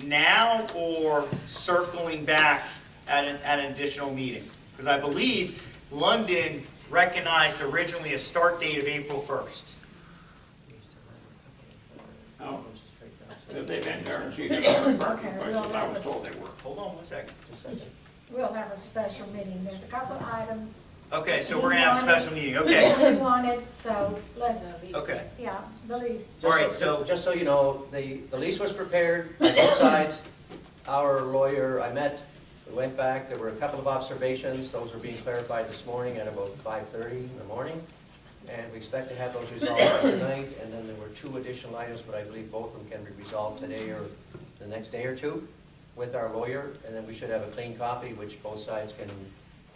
now or circling back at an additional meeting? Because I believe London recognized originally a start date of April 1st. No, they've been guaranteed a parking places, I was told they were. Hold on one second. We'll have a special meeting. There's a couple of items. Okay, so we're gonna have a special meeting, okay. We wanted, so let's, Okay. yeah, the lease. All right, so, Just so you know, the lease was prepared by both sides. Our lawyer, I met, we went back, there were a couple of observations, those were being clarified this morning at about 5:30 in the morning. And we expect to have those resolved tonight, and then there were 2 additional items, but I believe both of them can be resolved today or the next day or two with our lawyer, and then we should have a clean copy, which both sides can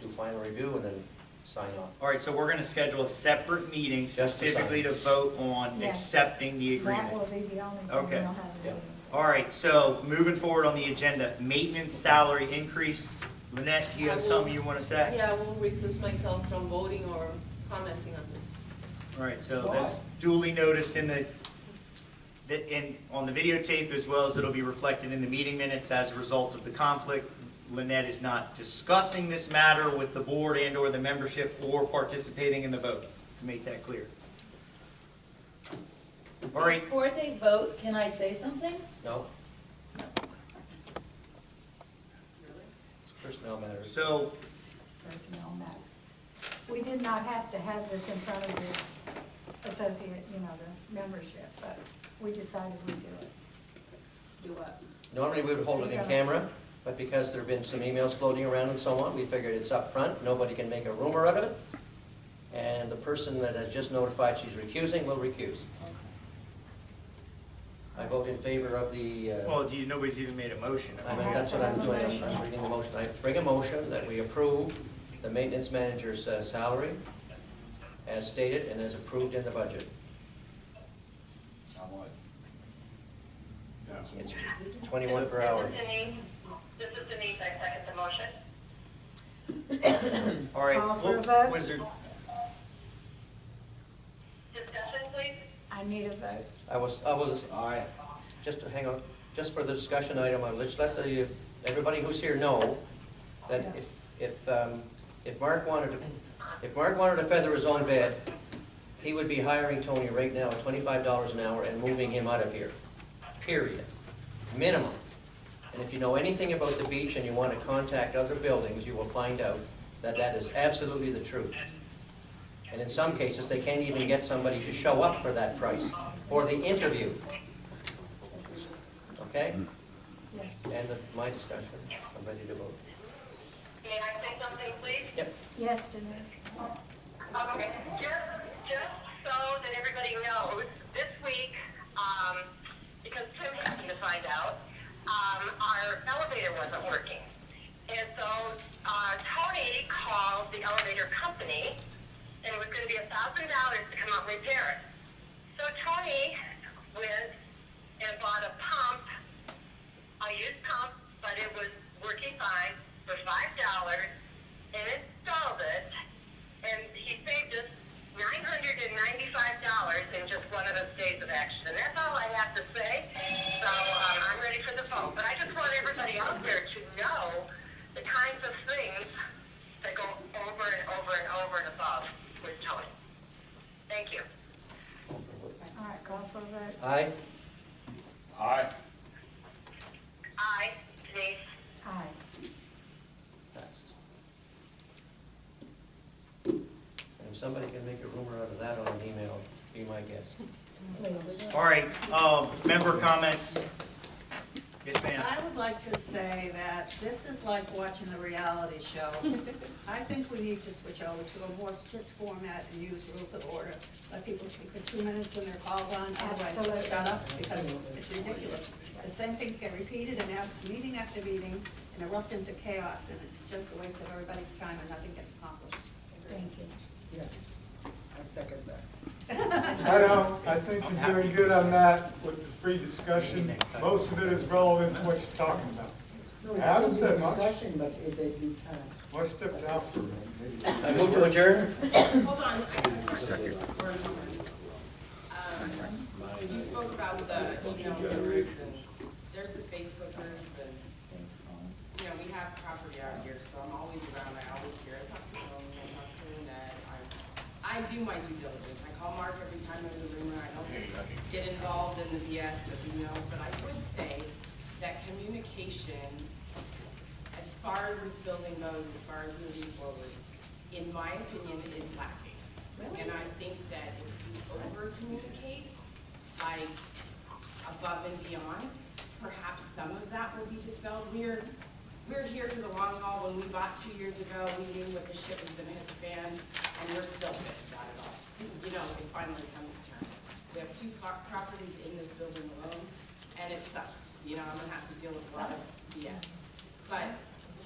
do final review and then sign off. all right, so we're gonna schedule a separate meeting Just to sign. specifically to vote on Yeah. accepting the agreement. That will be the only thing Okay. we'll have a Yep. meeting. All right, so moving forward on the agenda, maintenance salary increase. Lynette, do you have something you wanna say? Yeah, I will recuse myself from voting or commenting on this. All right, so that's duly noticed on the videotape, as well as it'll be reflected in the meeting minutes as a result of the conflict. Lynette is not discussing this matter with the board and/or the membership or participating in the vote, to make that clear. All right, Before they vote, can I say something? No? It's personnel matters. so, It's personnel matter. We did not have to have this in front of the associate, the membership, but we decided we'd do it. Do what? Normally, we would hold it in camera, but because there've been some emails floating around and so on, we figured it's up front, nobody can make a rumor out of it. And the person that has just notified she's recusing will recuse. I vote in favor of the, well, nobody's even made a motion. I mean, that's what I'm doing, I'm reading the motion. I bring a motion that we approve the maintenance manager's salary as stated and as approved in the budget. It's 21 per hour. This is Denise, I second the motion. All right, Call for a what vote. was there? Discussion, please? I need a vote. I was, just to hang on, just for the discussion item, I'll just let everybody who's here know that if Mark wanted to feather his own bed, he would be hiring Tony right now at $25 an hour and moving him out of here, period, minimum. And if you know anything about the beach and you want to contact other buildings, you will find out that that is absolutely the truth. And in some cases, they can't even get somebody to show up for that price, for the interview. Okay? Yes. End of my discussion. I'm ready to vote. May I say something, please? Yep. Yes, Denise. Okay, just so that everybody knows, this week, because Tim happened to find out, our elevator wasn't working. And so, Tony called the elevator company, and it was gonna be $1,000 to come out and repair it. So Tony went and bought a pump, a used pump, but it was working fine, for $5, and installed it, and he saved us $995 in just one of those days of action. And that's all I have to say. So I'm ready for the vote. But I just want everybody out there to know the kinds of things that go over and over and over and above with Tony. Thank you. All right, call for a vote. Aye? Aye. Aye. Denise. Aye. Passed. And somebody can make a rumor out of that on an email, be my guest. Please. All right, member comments. Yes, ma'am. I would like to say that this is like watching a reality show. I think we need to switch over to a more strict format and use rules of order. Let people speak for 2 minutes when they're called on, otherwise Absolutely. shut up, because it's ridiculous. The same things get repeated and asked meeting after meeting and erupt into chaos, and it's just a waste of everybody's time and nothing gets accomplished. Thank you. Yeah, I second that. I think you're doing good on that with the free discussion. Most of it is relevant to what you're talking about. I haven't said much. But if they be time. Well, I stepped out for a minute. I move to adjourn. Hold on a second. Second. You spoke about the email groups and there's the Facebookers and, you know, we have property out here, so I'm always around, I always hear, I talk to Tony, I talk to Annette, I do my due diligence. I call Mark every time I'm in the room, and I don't get involved in the BS of emails, but I would say that communication, as far as this building goes, as far as moving forward, in my opinion, is lacking. And I think that if you over-communicate, like above and beyond, perhaps some of that will be dispelled. We're here for the long haul. When we bought 2 years ago, we knew what the shit was gonna hit the fan, and we're still pissed about it all. You know, it finally comes to terms. We have 2 properties in this building alone, and it sucks. You know, I'm gonna have to deal with a lot of BS. But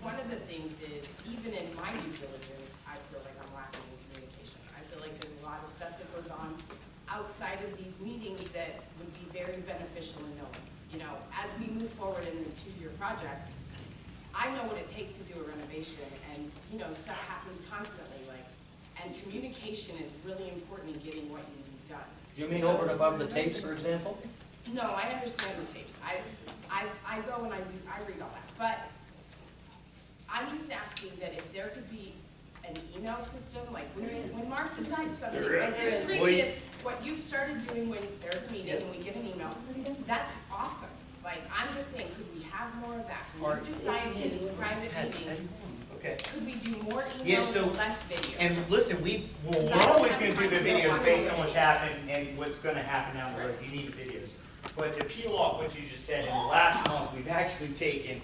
one of the things is, even in my due diligence, I feel like I'm lacking in communication. I feel like there's a lot of stuff that goes on outside of these meetings that would be very beneficial in knowing. You know, as we move forward in this 2-year project, I know what it takes to do a renovation, and, you know, stuff happens constantly, like, and communication is really important in getting what you need done. You mean over and above the tapes, for example? No, I understand the tapes. I go and I read all that, but I'm just asking that if there could be an email system, like when Mark decides something, like this previous, what you've started doing when there's a meeting and we get an email, that's awesome. Like, I'm just saying, could we have more of that? Could we decide in these private meetings, Okay. could we do more Yeah, emails so- and less videos? And listen, we're always gonna do the videos based on what's happened and what's gonna happen down the road. You need the videos. But to peel off what you just said, in the last month, we've actually taken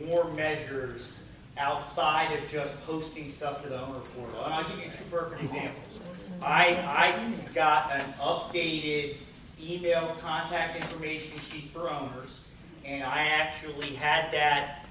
more measures outside of just posting stuff to the owner portal. And I'll give you 2 perfect examples. I got an updated email contact information sheet for owners, and I actually had that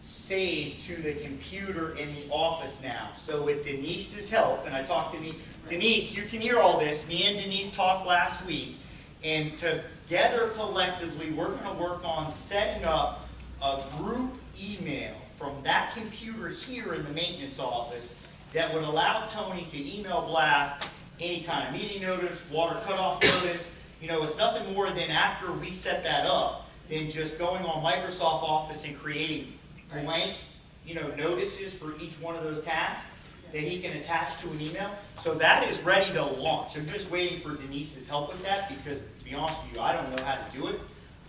saved to the computer in the office now. So with Denise's help, and I talked to Denise, you can hear all this, me and Denise talked last week, and together collectively, we're gonna work on setting up a group email from that computer here in the maintenance office that would allow Tony to email blast any kind of meeting notice, water cutoff notice. You know, it's nothing more than after we set that up, than just going on Microsoft Office and creating blank, notices for each one of those tasks that he can attach to an email. So that is ready to launch. I'm just waiting for Denise's help with that because, to be honest with you, I don't know how to do it.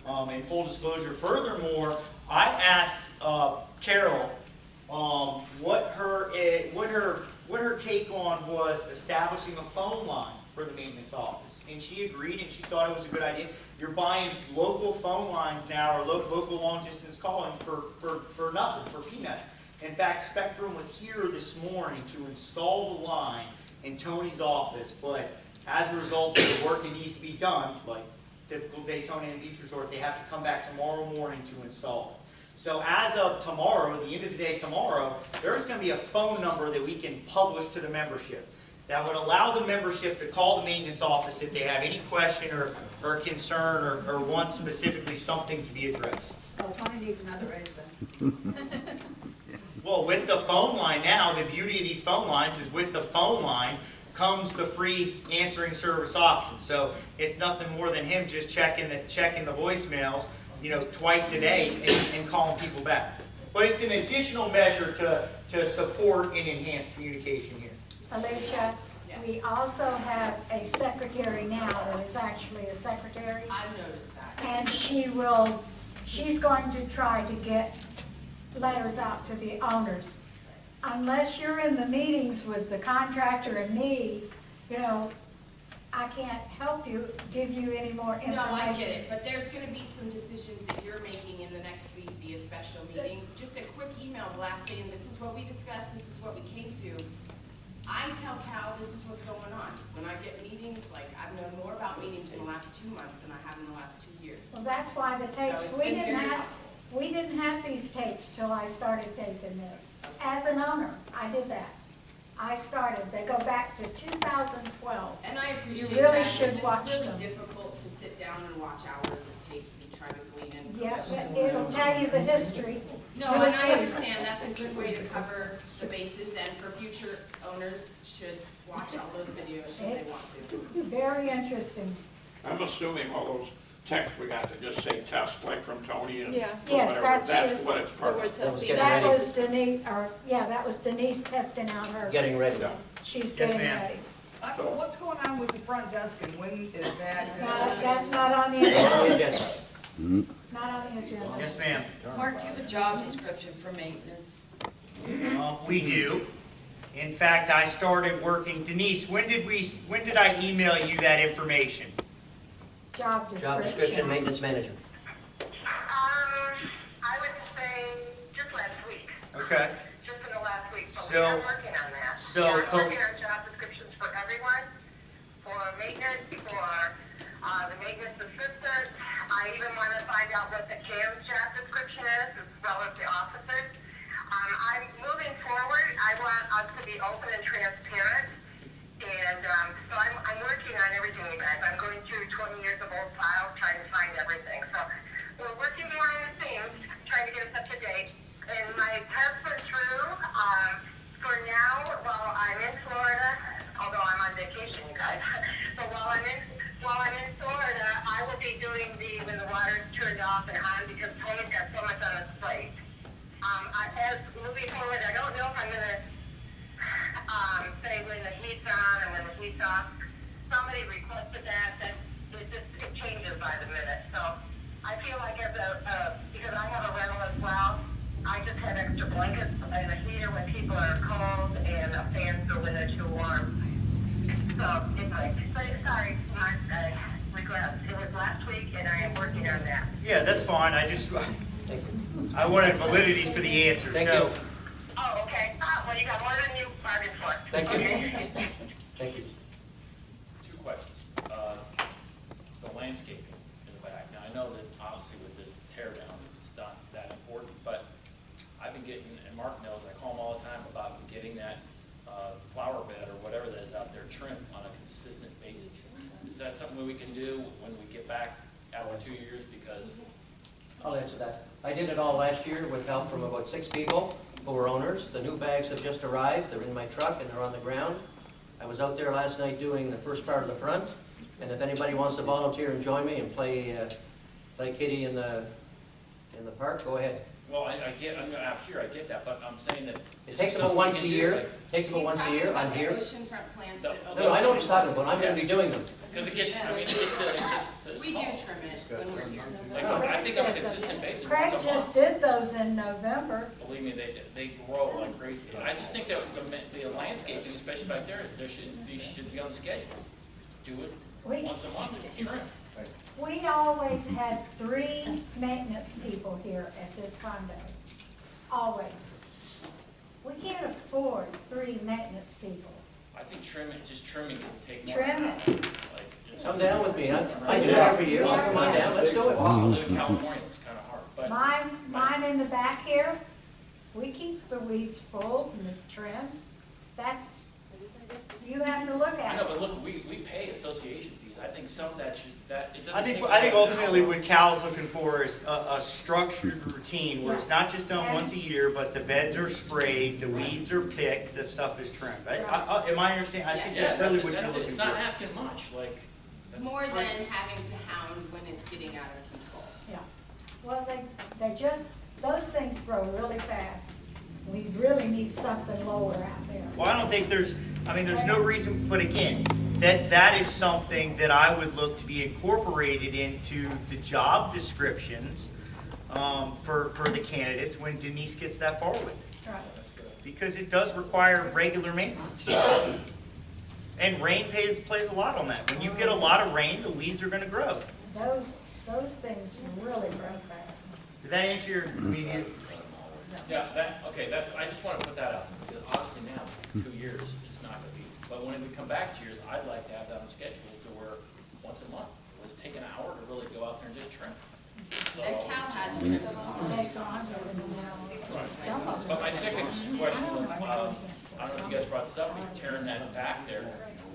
And full disclosure, furthermore, I asked Carol what her take on was establishing a phone line for the maintenance office. And she agreed, and she thought it was a good idea. You're buying local phone lines now, or local long-distance calling for nothing, for peanuts. In fact, Spectrum was here this morning to install the line in Tony's office, but as a result of the work that needs to be done, like typical Daytona and Beach Resort, they have to come back tomorrow morning to install it. So as of tomorrow, the end of the day tomorrow, there's going to be a phone number that we can publish to the membership that would allow the membership to call the maintenance office if they have any question or concern or want specifically something to be addressed. Oh, Tony needs another raise then. Well, with the phone line now, the beauty of these phone lines is with the phone line comes the free answering service option. So it's nothing more than him just checking the voicemails, twice a day and calling people back. But it's an additional measure to support and enhance communication here. Alicia, we also have a secretary now that is actually a secretary. I've noticed that. And she's going to try to get letters out to the owners. Unless you're in the meetings with the contractor and me, I can't help you, give you any more information. No, I get it, but there's gonna be some decisions that you're making in the next week via special meetings. Just a quick email blast saying, this is what we discussed, this is what we came to. I tell Cal, this is what's going on. When I get meetings, like, I've known more about meetings in the last 2 months than I have in the last 2 years. So that's why the tapes, So it's been very helpful. we didn't have these tapes till I started taping this. As an owner, I did that. I started, they go back to 2012. And I appreciate You really that, should it's watch just really them. difficult to sit down and watch hours of tapes and try to glean in. Yeah, it'll tell you the history. No, and I understand that's a good way to cover the bases, and for future owners should watch all those videos should they want It's to. very interesting. I'm assuming all those texts we got to just say test, like from Tony and Yeah. Yes, whatever, that's that's just- what it's part We're of. testing. That was Denise, that was Denise testing out her. Getting ready. Yeah. She's Yes, getting ma'am. ready. What's going on with the front desk and when is that? That's not on the On the agenda. agenda. Not on the agenda. Yes, ma'am. Mark, do you have a job description for maintenance? We do. In fact, I started working, Denise, when did I email you that information? Job description. Job description, maintenance manager. I would say just last week, Okay. just in the last week, but we So- are working on that. so We are co- working on job descriptions for everyone, for maintenance, for the maintenance assistant. I even want to find out what the CAM's job description is, as well as the officers. I'm moving forward. I want us to be open and transparent. And so I'm working on everything, you guys. I'm going through 20 years of old files, trying to find everything. So we're working behind the scenes, trying to get us up to date. And my tests went through. For now, while I'm in Florida, although I'm on vacation, you guys. So while I'm in Florida, I will be doing when the water's turned off and on, because Tony's got so much on his plate. As moving forward, I don't know if I'm gonna say when the heat's on and when the heat's off. Somebody requested that it changes by the minute. So I feel like because I have a rental as well, I just have extra blankets and a heater when people are cold and a fan for when they're too warm. So anyway, sorry, Mark, I regret. It was last week and I am working on that. Yeah, that's fine. Thank you. I wanted validity for the answer, Thank so. you. Oh, okay. Well, you got more than you bargained for. Thank you. Okay. Thank you. 2 questions. The landscaping in the back. Now, I know that obviously with this tear down, it's not that important, but I've been getting, and Mark knows, I call him all the time about getting that flower bed or whatever that is out there trimmed on a consistent basis. Is that something we can do when we get back after 2 years? Because I'll answer that. I did it all last year with help from about 6 people who were owners. The new bags have just arrived. They're in my truck and they're on the ground. I was out there last night doing the first part of the front. And if anybody wants to volunteer and join me and play kitty in the park, go ahead. well, I'm out here, I get that, but I'm saying that. It takes about once a year. Takes about once a year. I'm here. Oceanfront plants that. No, I know what you're talking about. I'm going to be doing them. Because it gets, I mean, it gets to We do small. trim it when we're here. Like, I think on a consistent basis, Craig once a just month. did those in November. Believe me, they grow like crazy. I just think that the landscaping, especially back there, these should be on schedule. Do it once a month, trim. We always had 3 maintenance people here at this condo. Always. We can't afford 3 maintenance people. I think trimming can take more. Trim it. Like, it's- Come down with me. I do it every year. So come on down. Let's do it. I live in California, it's kind of hard, but. Mine in the back here, we keep the weeds full and the trim. That's, you have to look I at know, it. but look, we pay association fees. I think some of that it doesn't I take. think ultimately what Cal's looking for is a structured routine where it's not just done once a year, but the beds are sprayed, the weeds are picked, the stuff is trimmed. Am I understanding? I think Yeah, that's really what you're it. looking It's not for. asking much, like. that's More great. than having to hound when it's getting out of control. Yeah. Well, they just, those things grow really fast. We really need something lower out there. Well, I don't think there's no reason, but again, that is something that I would look to be incorporated into the job descriptions for the candidates when Denise gets that far with it. Right. Because it does require regular maintenance. And rain plays a lot on that. When you get a lot of rain, the weeds are gonna grow. Those things really grow fast. Did that answer your immediate? Yeah, I just want to put that out, because obviously now, 2 years, it's not gonna be, but when we come back 2 years, I'd like to have that on schedule to where, once a month, let's take an hour to really go out there and just trim. So- And town has trim. But my second question was, I don't know if you guys brought this up, tearing that back there.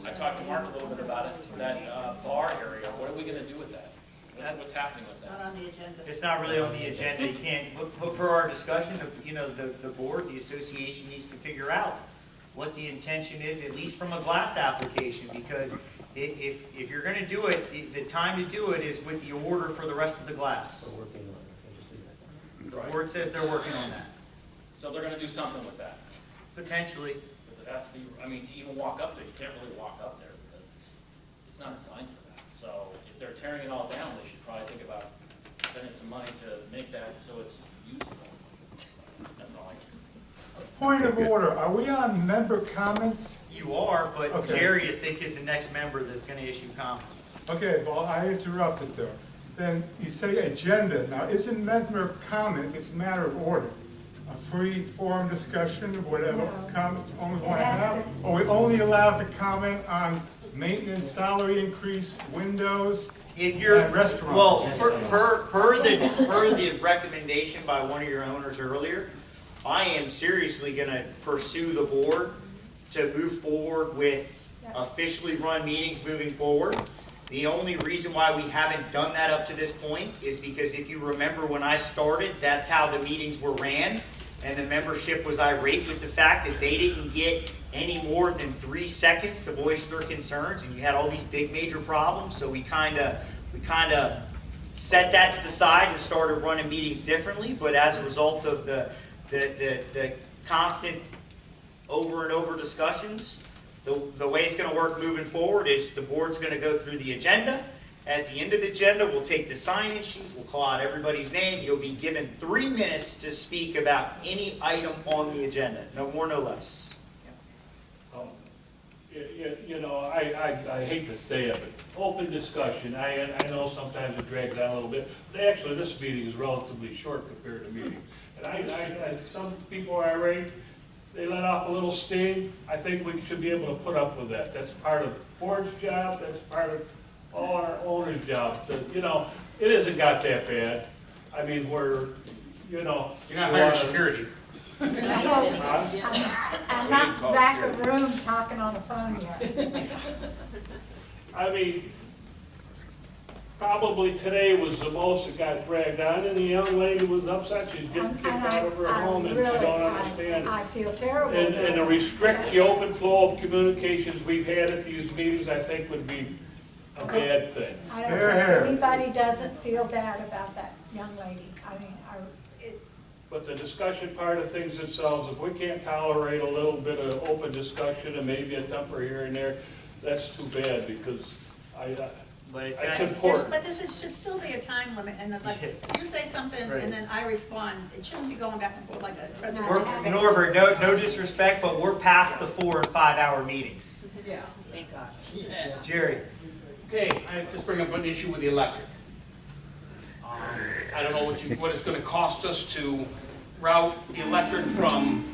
I talked to Mark a little bit about it, that bar area, what are we gonna do with that? What's happening with that? Not on the agenda. It's not really on the agenda. You can't, per our discussion, the board, the association needs to figure out what the intention is, at least from a glass application, because if you're gonna do it, the time to do it is with the order for the rest of the glass. We're working on it, I'll just leave that. The board says they're working on that. So they're gonna do something with that? Potentially. Because it has to be, I mean, to even walk up there, you can't really walk up there, because it's not designed for that. So if they're tearing it all down, they should probably think about spending some money to make that so it's usable. That's all I can. Point of order, are we on member comments? You are, but Okay. Jerry, I think, is the next member that's gonna issue comments. Okay, well, I interrupted there. Then you say agenda. Now, isn't member comment, it's a matter of order? A free form discussion of whatever comments only want to have? Or we only allowed to comment on maintenance, salary increase, windows, If you're, and restaurants? well, per the recommendation by one of your owners earlier, I am seriously gonna pursue the board to move forward with officially run meetings moving forward. The only reason why we haven't done that up to this point is because if you remember when I started, that's how the meetings were ran. And the membership was irate with the fact that they didn't get any more than 3 seconds to voice their concerns, and you had all these big major problems. So we kind of set that to the side and started running meetings differently. But as a result of the constant over and over discussions, the way it's going to work moving forward is the board's going to go through the agenda. At the end of the agenda, we'll take the sign-in sheet, we'll call out everybody's name. You'll be given 3 minutes to speak about any item on the agenda, no more, no less. I hate to say it, but open discussion, I know sometimes it drags on a little bit, but actually, this meeting is relatively short compared to meetings. And some people are irate, they let off a little steam, I think we should be able to put up with that. That's part of the board's job, that's part of all our owners' job. It hasn't got that bad. I mean, You're not hiring security. I'm not back of room talking on the phone yet. I mean, probably today was the most that got dragged on, and the young lady was upset, she's getting kicked out of her home, and she don't understand it. I feel terrible. And to restrict the open flow of communications we've had at these meetings, I think would be a bad thing. I don't think anybody doesn't feel bad about that young lady. I mean, But the discussion part of things themselves, if we can't tolerate a little bit of open discussion and maybe a temper here and there, that's too bad, because it's important. But there should still be a time limit, and like, you say something and then I respond, it shouldn't be going back and forth like a presidential debate. Norbert, no disrespect, but we're past the 4 and 5 hour meetings. Yeah, thank God. Jerry. Okay, I just bring up an issue with the electric. I don't know what it's gonna cost us to route the electric from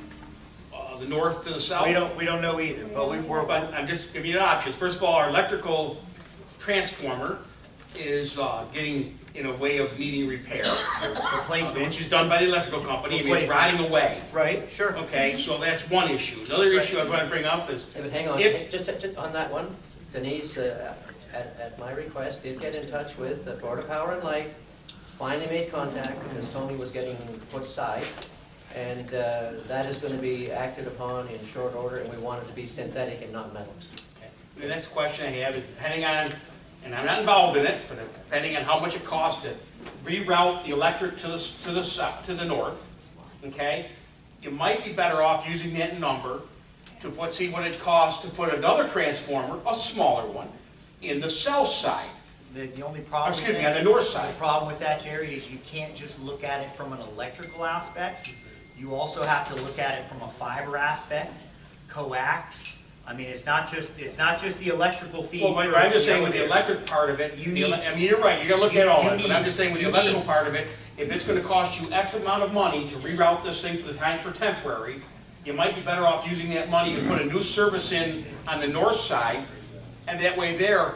the north to the south. We don't know either, but But I'm just giving you options. First of all, our electrical transformer is getting in a way of needing repair. Replacement. Which is done by the electrical company, and it's rotting away. Right, sure. Okay, so that's one issue. Another issue I was going to bring up is... Hey, but hang on, just on that one, Denise, at my request, did get in touch with Florida Power and Light, finally made contact because Tony was getting put aside, and that is going to be acted upon in short order, and we want it to be synthetic and not metals. Okay. The next question I have is depending on, and I'm not involved in it, but depending on how much it costs to reroute the electric to the north, okay, you might be better off using that number to see what it costs to put another transformer, a smaller one, in the south side. The only problem. Excuse me, on the north side. The problem with that, Jerry, is you can't just look at it from an electrical aspect. You also have to look at it from a fiber aspect, coax, I mean, it's not just the electrical fee. Well, but I'm just saying with the electric part of it, You I mean, you're right, you gotta look at all you of it, but I'm just saying with the need- electrical part of it, if it's gonna cost you X amount of money to reroute this thing for the time for temporary, you might be better off using that money to put a new service in on the north side, and that way there,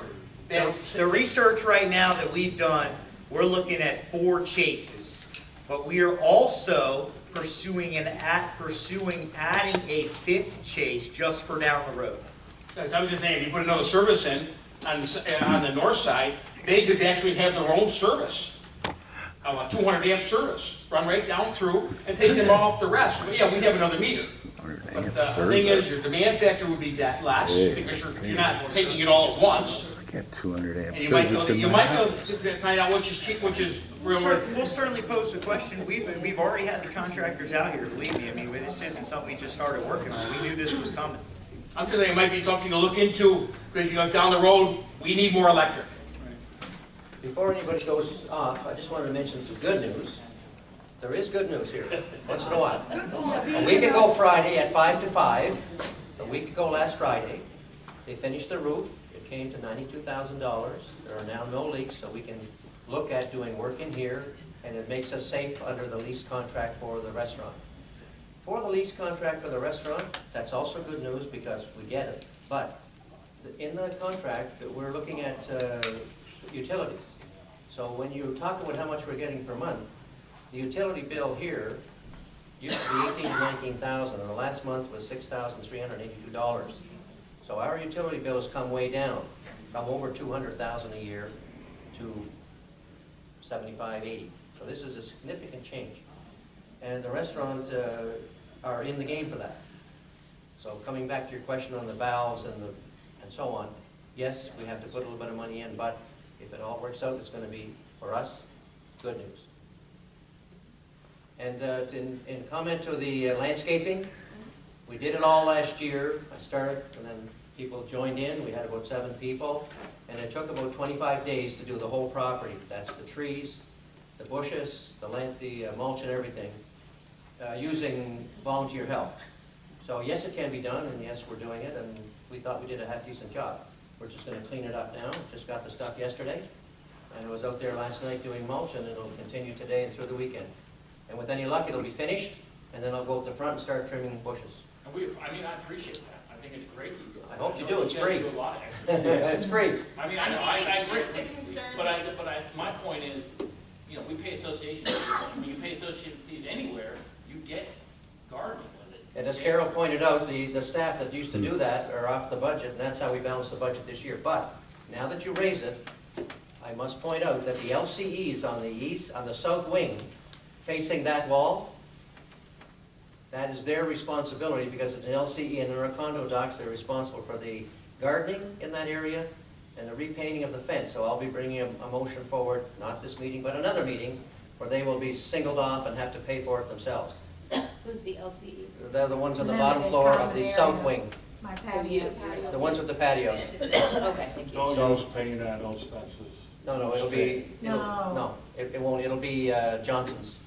The research right now that we've done, we're looking at 4 chases, but we are also pursuing adding a 5th chase just for down the road. Because I'm just saying, if you put another service in on the north side, they could actually have their own service. A 200 amp service, run right down through and take them off the rest. But yeah, we'd have another meter. But the thing is, your demand factor would be that less because you're not taking it all at once. Get 200 amp And you might service in you my might house. find out which is cheap, which is real. We'll certainly pose the question. We've already had the contractors out here, believe me. I mean, this isn't something we just started working on. We knew this was coming. I'm just saying it might be something to look into, because down the road, we need more electric. Before anybody goes off, I just wanted to mention some good news. There is good news here, once in a while. A week ago Friday at 5 to 5, a week ago last Friday, they finished the roof. It came to $92,000. There are now no leaks, so we can look at doing work in here, and it makes us safe under the lease contract for the restaurant. For the lease contract for the restaurant, that's also good news because we get it. But in the contract, we're looking at utilities. So when you talk about how much we're getting per month, the utility bill here used to be 18 to 19,000, and the last month was $6,382. So our utility bills come way down, from over 200,000 a year to 75, 80. So this is a significant change. And the restaurant are in the game for that. So coming back to your question on the valves and so on, yes, we have to put a little bit of money in, but if it all works out, it's going to be, for us, good news. And in comment to the landscaping, we did it all last year. I started, and then people joined in. We had about 7 people, and it took about 25 days to do the whole property. That's the trees, the bushes, the mulch and everything, using volunteer help. So yes, it can be done, and yes, we're doing it, and we thought we did a half-decent job. We're just going to clean it up now. Just got the stuff yesterday, and I was out there last night doing mulch, and it'll continue today and through the weekend. And with any luck, it'll be finished, and then I'll go up the front and start trimming bushes. And I appreciate that. I think it's great that you do it. I hope you do. know It's you guys free. do a lot of extra. It's free. I mean, I know, I agree. But my point is, we pay association fees. When you pay association fees anywhere, you get gardening with it. And as Carol pointed out, the staff that used to do that are off the budget, and that's how we balance the budget this year. But now that you raise it, I must point out that the LCEs on the south wing, facing that wall, that is their responsibility because it's an LCE and they're a condo docs. They're responsible for the gardening in that area and the repainting of the fence. So I'll be bringing a motion forward, not this meeting, but another meeting, where they will be singled off and have to pay for it themselves. Who's the LCE? They're the ones on the And then bottom they floor come of the there. south wing, My patio. the ones with the patios. Okay, thank you. No use paint on those fences. No, it'll be, No. it won't, it'll be Johnson's.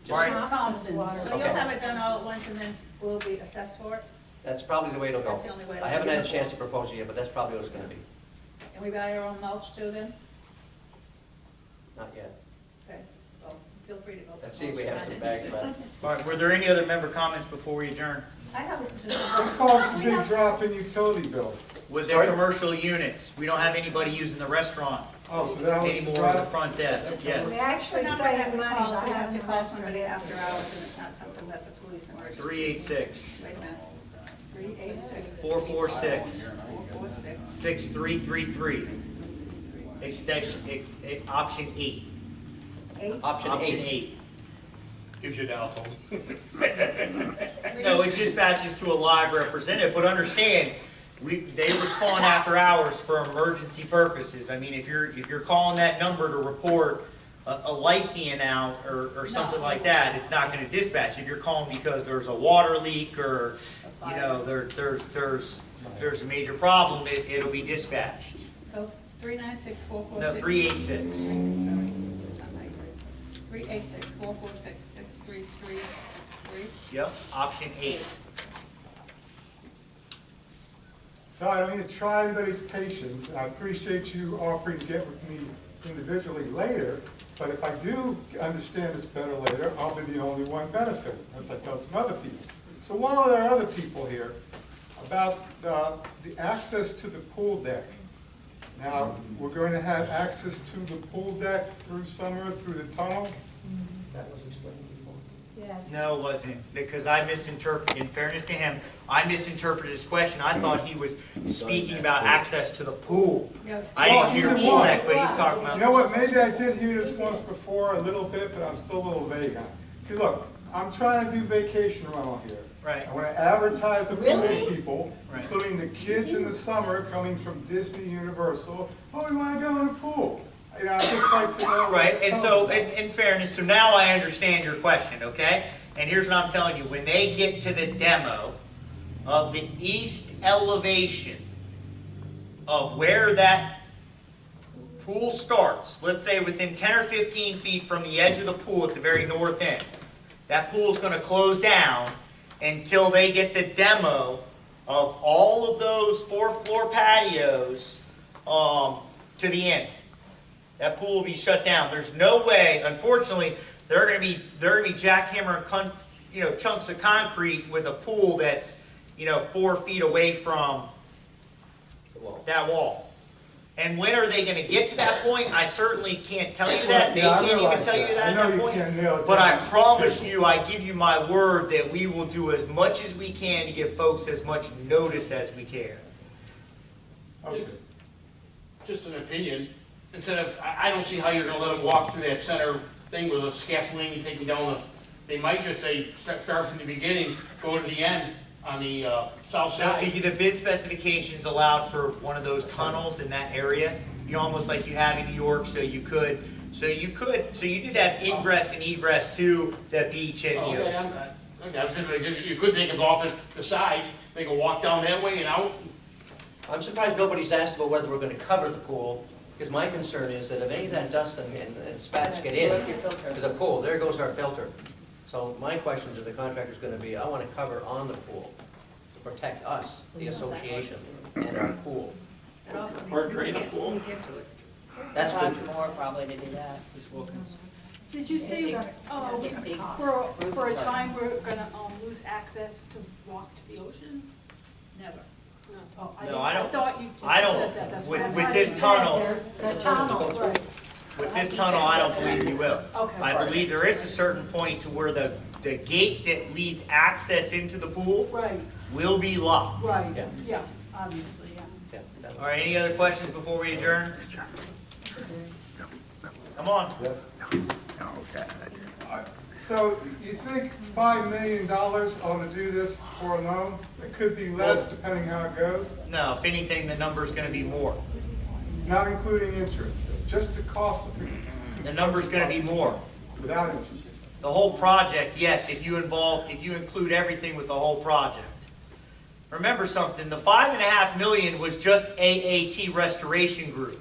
Thompson's water. So you'll have it done all at once and then we'll be assessed for it? That's probably the way it'll go. That's the only way I haven't had a it'll chance to propose it yet, but that's probably what it's gonna be. And we buy our own mulch too then? Not yet. Okay, well, feel free to go. Let's see if we have some bags left. All right, were there any other member comments before we adjourn? I have a. What caused the big drop in utility bill? With their commercial units, we don't have anybody using the restaurant Oh, so that was the anymore on the drop? front desk, yes. We actually The number that saved we money call, by we have having to the call restaurant somebody in. after hours and it's not something that's a police emergency. 386 Wait a minute. 386. 446 446. 6333. Extension, option 8. 8. Option Option 8. 8. Gives you the alto. No, it dispatches to a live representative, but understand, they respond after hours for emergency purposes. I mean, if you're calling that number to report a light being out or something like that, it's not gonna dispatch. If you're calling because there's a water leak or, there's a major problem, it'll be dispatched. So 396, 446. No, 386. 386, 446, 6333. Yep, option 8. So I don't mean to try anybody's patience, and I appreciate you offering to get with me individually later, but if I do understand this better later, I'll be the only one benefiting, as I tell some other people. So while there are other people here, about the access to the pool deck. Now, we're going to have access to the pool deck through summer, through the tunnel? That was explained before. Yes. No, it wasn't, because I misinterpreted, in fairness to him, I misinterpreted his question. I thought he was speaking about access to the pool. I didn't hear Well, pool deck, but he's talking You about. know what, maybe I did hear this once before a little bit, but I'm still a little vague on it. See, look, I'm trying to do vacation rental here. Right. I want to advertise it for Really? people, Right. including the kids in the summer coming from Disney, Universal. Oh, we want to go in the pool. You know, I'd just like to know. Right, and so, in fairness, so now I understand your question, okay? And here's what I'm telling you, when they get to the demo of the east elevation of where that pool starts, let's say within 10 or 15 feet from the edge of the pool at the very north end, that pool's gonna close down until they get the demo of all of those 4-floor patios, to the end. That pool will be shut down. There's no way, unfortunately, they're gonna be jackhammering chunks of concrete with a pool that's 4 feet away from The wall. that wall. And when are they gonna get to that point? I certainly can't tell you that. They Yeah, I can't even realize tell you that. that I at know that you point. can't nail it But I down. promise you, I give you my word that we will do as much as we can to give folks as much notice as we can. Okay. Just an opinion, instead of, I don't see how you're gonna let them walk through that center thing with a scaffolding and take them down the, they might just say, start from the beginning, go to the end on the south side. The bid specifications allowed for one of those tunnels in that area, almost like you have in New York, so you did have ingress and egress to the beach and the Okay, ocean. okay, I was just, you could take it off at the side, they can walk down that way and out. I'm surprised nobody's asked about whether we're gonna cover the pool, because my concern is that if any of that dust and spats get in to the pool, there goes our filter. So my question to the contractor is gonna be, I wanna cover on the pool to protect us, the association, and our pool. And also, Or drain the pool. sneak into it. That's good. Costs more probably to do that. Ms. Wilkins? Did you say, for a time, we're gonna lose access to walk to the ocean? Never. No, No, I don't- thought you just I don't- said that. That's with- what I with thought this you said. tunnel- The tunnel, Right. With this tunnel, I don't believe you will. Okay. I believe there is a certain point to where the gate that leads access into the pool Right, will be locked. right, Yeah. yeah, obviously, yeah. Yeah, that- All right, any other questions before we adjourn? Come on. So you think $5 million ought to do this for a loan? It could be less depending how it goes, No, if anything, the number's gonna be more. not including interest, just the cost of it. The number's gonna be more. Without interest. The whole project, yes, if you include everything with the whole project. Remember something, the $5.5 million was just AAT Restoration Group.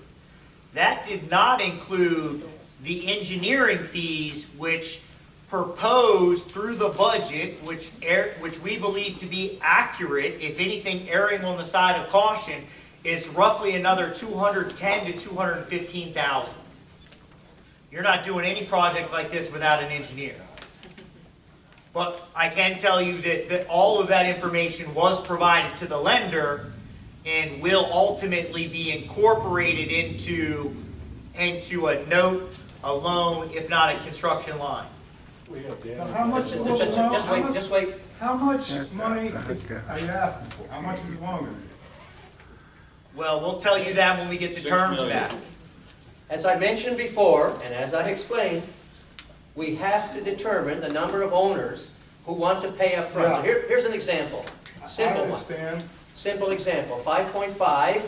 That did not include the engineering fees, which proposed through the budget, which we believe to be accurate, if anything erring on the side of caution, is roughly another $210,000 to $215,000. You're not doing any project like this without an engineer. But I can tell you that all of that information was provided to the lender and will ultimately be incorporated into a note, a loan, if not a construction line. Now, how much, Just wait. how much money are you asking for? How much is the loan going to be? Well, we'll tell you that when we get the terms back. As I mentioned before, and as I explained, we have to determine the number of owners who want to pay up front. So here's an example, I simple one. understand. Simple example, 5.5,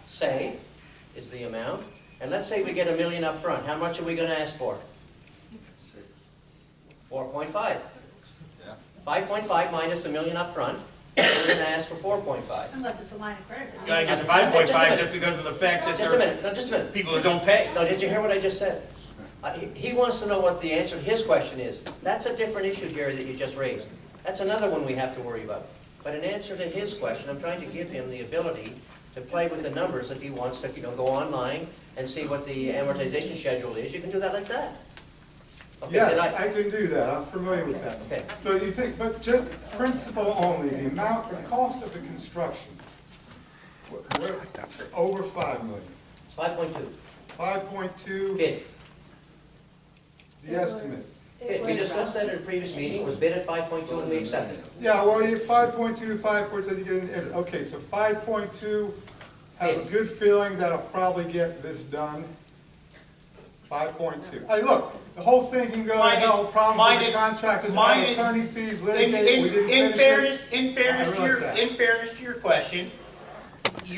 say, is the amount, and let's say we get $1 million up front. How much are we gonna ask for? 4.5. 5.5 minus $1 million up front, we're gonna ask for 4.5. Unless it's a line of credit. You gotta get the 5.5 just because of the fact that Just a there minute, no, just a minute. are people that don't pay. No, did you hear what I just said? He wants to know what the answer to his question is. That's a different issue, Gary, that you just raised. That's another one we have to worry about. But in answer to his question, I'm trying to give him the ability to play with the numbers if he wants to, go online and see what the amortization schedule is. You can do that like that. Okay, did Yes, I can do that, I'm familiar with that. Okay. So you think, but just principle only, the amount, the cost of the construction, we're over 5 million. 5.2. 5.2, Bid. the estimate. Bid. We discussed that in a previous meeting. It was bid at 5.2 and we accepted. Yeah, well, you 5.2, 5.2, you get, okay, so 5.2, have a good feeling that I'll probably get this done. 5.2. Hey, look, the whole thing can go to hell, problem with the contractors, attorney fees, litigate, we didn't finish it. In fairness to your question,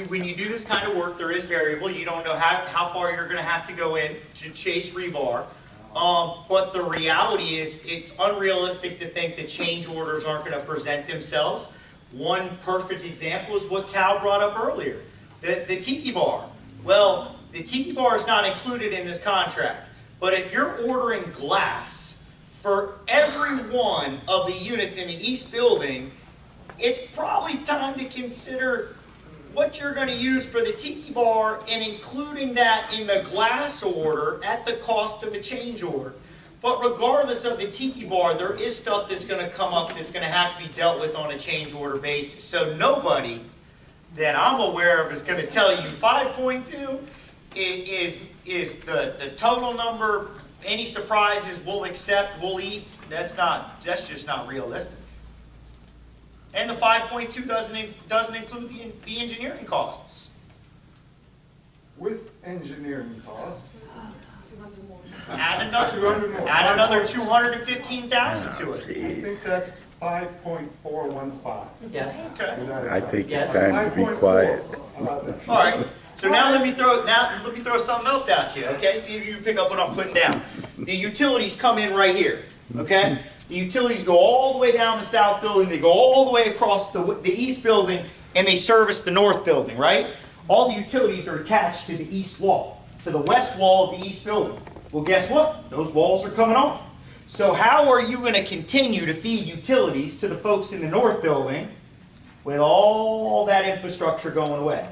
when you do this kind of work, there is variable. You don't know how far you're gonna have to go in to chase rebar. But the reality is, it's unrealistic to think that change orders aren't gonna present themselves. One perfect example is what Cal brought up earlier, the tiki bar. Well, the tiki bar is not included in this contract, but if you're ordering glass for every one of the units in the east building, it's probably time to consider what you're going to use for the tiki bar and including that in the glass order at the cost of a change order. But regardless of the tiki bar, there is stuff that's going to come up that's going to have to be dealt with on a change order basis. So nobody that I'm aware of is going to tell you 5.2 is the total number. Any surprises we'll accept, we'll eat. That's just not realistic. And the 5.2 doesn't include the engineering costs. With engineering costs. Add another 215,000 to it. I think that's 5.415. Yes. Okay. I think Yes. it's time to be quiet. All right. So now let me throw something else at you. Okay. See if you can pick up what I'm putting down. The utilities come in right here. Okay. The utilities go all the way down the south building. They go all the way across the east building, and they service the north building. Right. All the utilities are attached to the east wall, to the west wall of the east building. Well, guess what? Those walls are coming off. So how are you going to continue to feed utilities to the folks in the north building with all that infrastructure going away?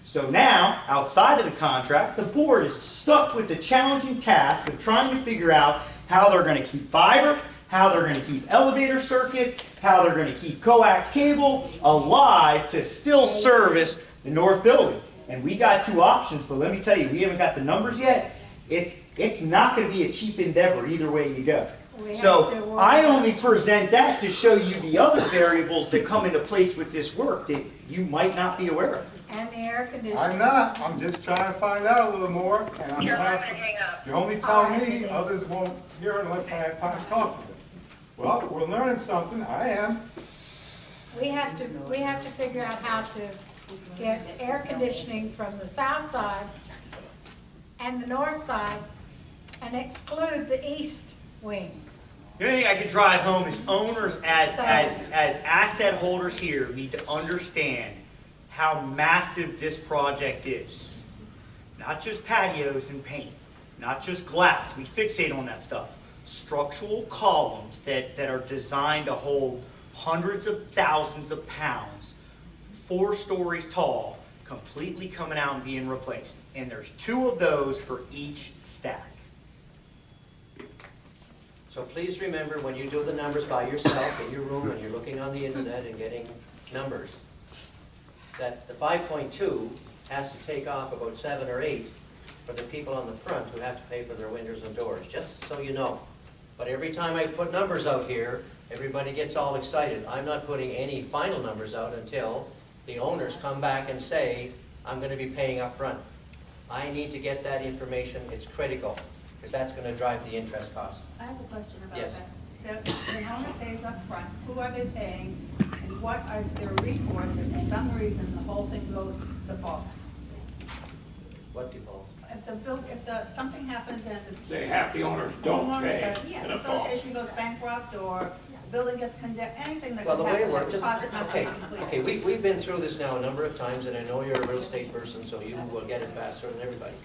So now, outside of the contract, the board is stuck with the challenging task of trying to figure out how they're going to keep fiber, how they're going to keep elevator circuits, how they're going to keep coax cable alive to still service the north building. And we got two options, but let me tell you, we haven't got the numbers yet. It's not going to be a cheap endeavor either way you go. So I only present that to show you the other variables that come into place with this work that you might not be aware of. And the air conditioning. I'm not, I'm just trying to find out a little more, and I'm trying to, you only tell me, others won't hear unless I have time to talk to them. Well, we're learning something, I am. We have to figure out how to get air conditioning from the south side and the north side and exclude the east wing. The only thing I could drive home is owners as asset holders here need to understand how massive this project is. Not just patios and paint, not just glass. We fixate on that stuff. Structural columns that are designed to hold hundreds of thousands of pounds, 4 stories tall, completely coming out and being replaced. And there's 2 of those for each stack. So please remember, when you do the numbers by yourself in your room and you're looking on the internet and getting numbers, that the 5.2 has to take off about 7 or 8 for the people on the front who have to pay for their windows and doors, just so you know. But every time I put numbers out here, everybody gets all excited. I'm not putting any final numbers out until the owners come back and say, I'm going to be paying up front. I need to get that information. It's critical, because that's going to drive the interest cost. I have a question about Yes. that. So the owner pays up front, who are they paying, and what is their recourse if for some reason the whole thing goes default? What default? If something happens and Say half the owners don't pay. Yeah, in the a fall. association goes bankrupt, or the building gets condemned, anything that Well, can the way happen, it the works, deposit not okay, being complete. okay, we've been through this now a number of times, and I know you're a real estate person, so you will get it faster than everybody.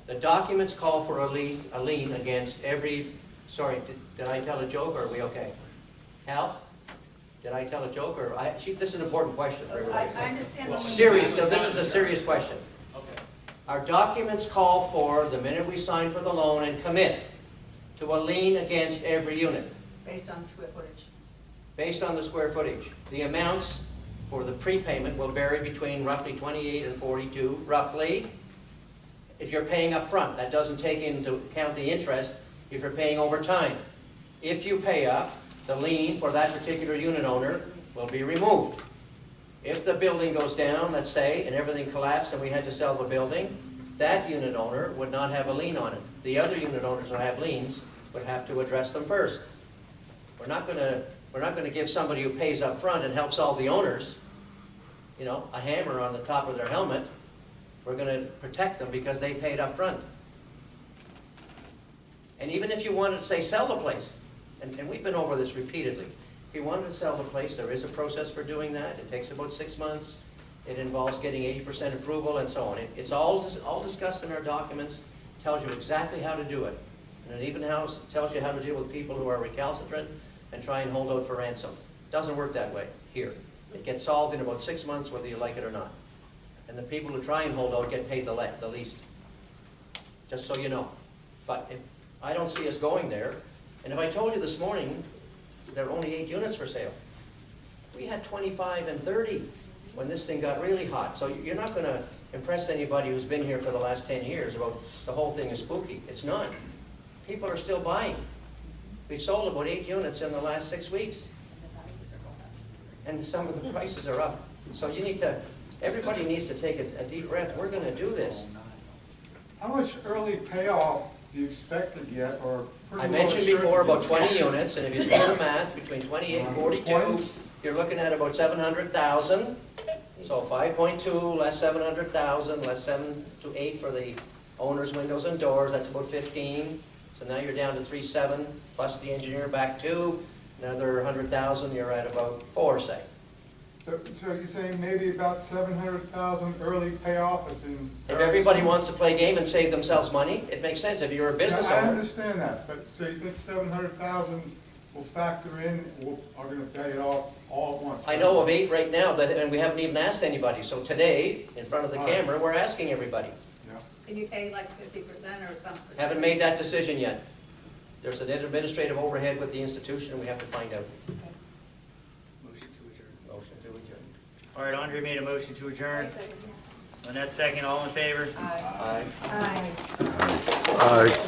The documents call for a lien against every, sorry, did I tell a joke, or are we okay? Hal? Did I tell a joke, or this is an important question for everybody. I understand the. Serious, no, this is a serious question. Okay. Our documents call for, the minute we sign for the loan and commit, to a lien against every unit, Based on square footage. based on the square footage. The amounts for the prepayment will vary between roughly 28 and 42, roughly, if you're paying up front. That doesn't take into account the interest if you're paying over time. If you pay up, the lien for that particular unit owner will be removed. If the building goes down, let's say, and everything collapsed and we had to sell the building, that unit owner would not have a lien on it. The other unit owners who have liens would have to address them first. We're not gonna give somebody who pays up front and helps all the owners, you know, a hammer on the top of their helmet. We're gonna protect them because they paid up front. And even if you wanted to, say, sell the place, and we've been over this repeatedly, if you wanted to sell the place, there is a process for doing that. It takes about 6 months. It involves getting 80% approval and so on. It's all discussed in our documents, tells you exactly how to do it. And it even tells you how to deal with people who are recalcitrant and try and hold out for ransom. Doesn't work that way here. It gets solved in about 6 months, whether you like it or not. And the people who try and hold out get paid the least, just so you know. But I don't see us going there. And if I told you this morning, there are only 8 units for sale. We had 25 and 30 when this thing got really hot. So you're not going to impress anybody who's been here for the last 10 years about the whole thing is spooky. It's not. People are still buying. We sold about 8 units in the last 6 weeks. And some of the prices are up. So you need to, everybody needs to take a deep breath. We're going to do this. How much early payoff do you expect to get, or pretty I well mentioned assured before to about get? 20 units, and if you do the math, between 28 and 42, you're looking at about 700,000. So 5.2 less 700,000, less 7 to 8 for the owner's windows and doors, that's about 15. So now you're down to 3.7, plus the engineer back 2, another 100,000, you're at about 4, say. So you're saying maybe about 700,000 early payoff is in? If everybody wants to play game and save themselves money, it makes sense. If you're a business I owner. understand that, but so you think 700,000 will factor in, are going to pay it off all at once? I know of 8 right now, and we haven't even asked anybody. So today, in front of the camera, we're asking everybody. Can you pay like 50% or something? Haven't made that decision yet. There's an administrative overhead with the institution, and we have to find out. Motion to adjourn. Motion to adjourn. All right, Andre made a motion to adjourn. Lynette second, all in favor? Aye. Aye. Aye. Aye.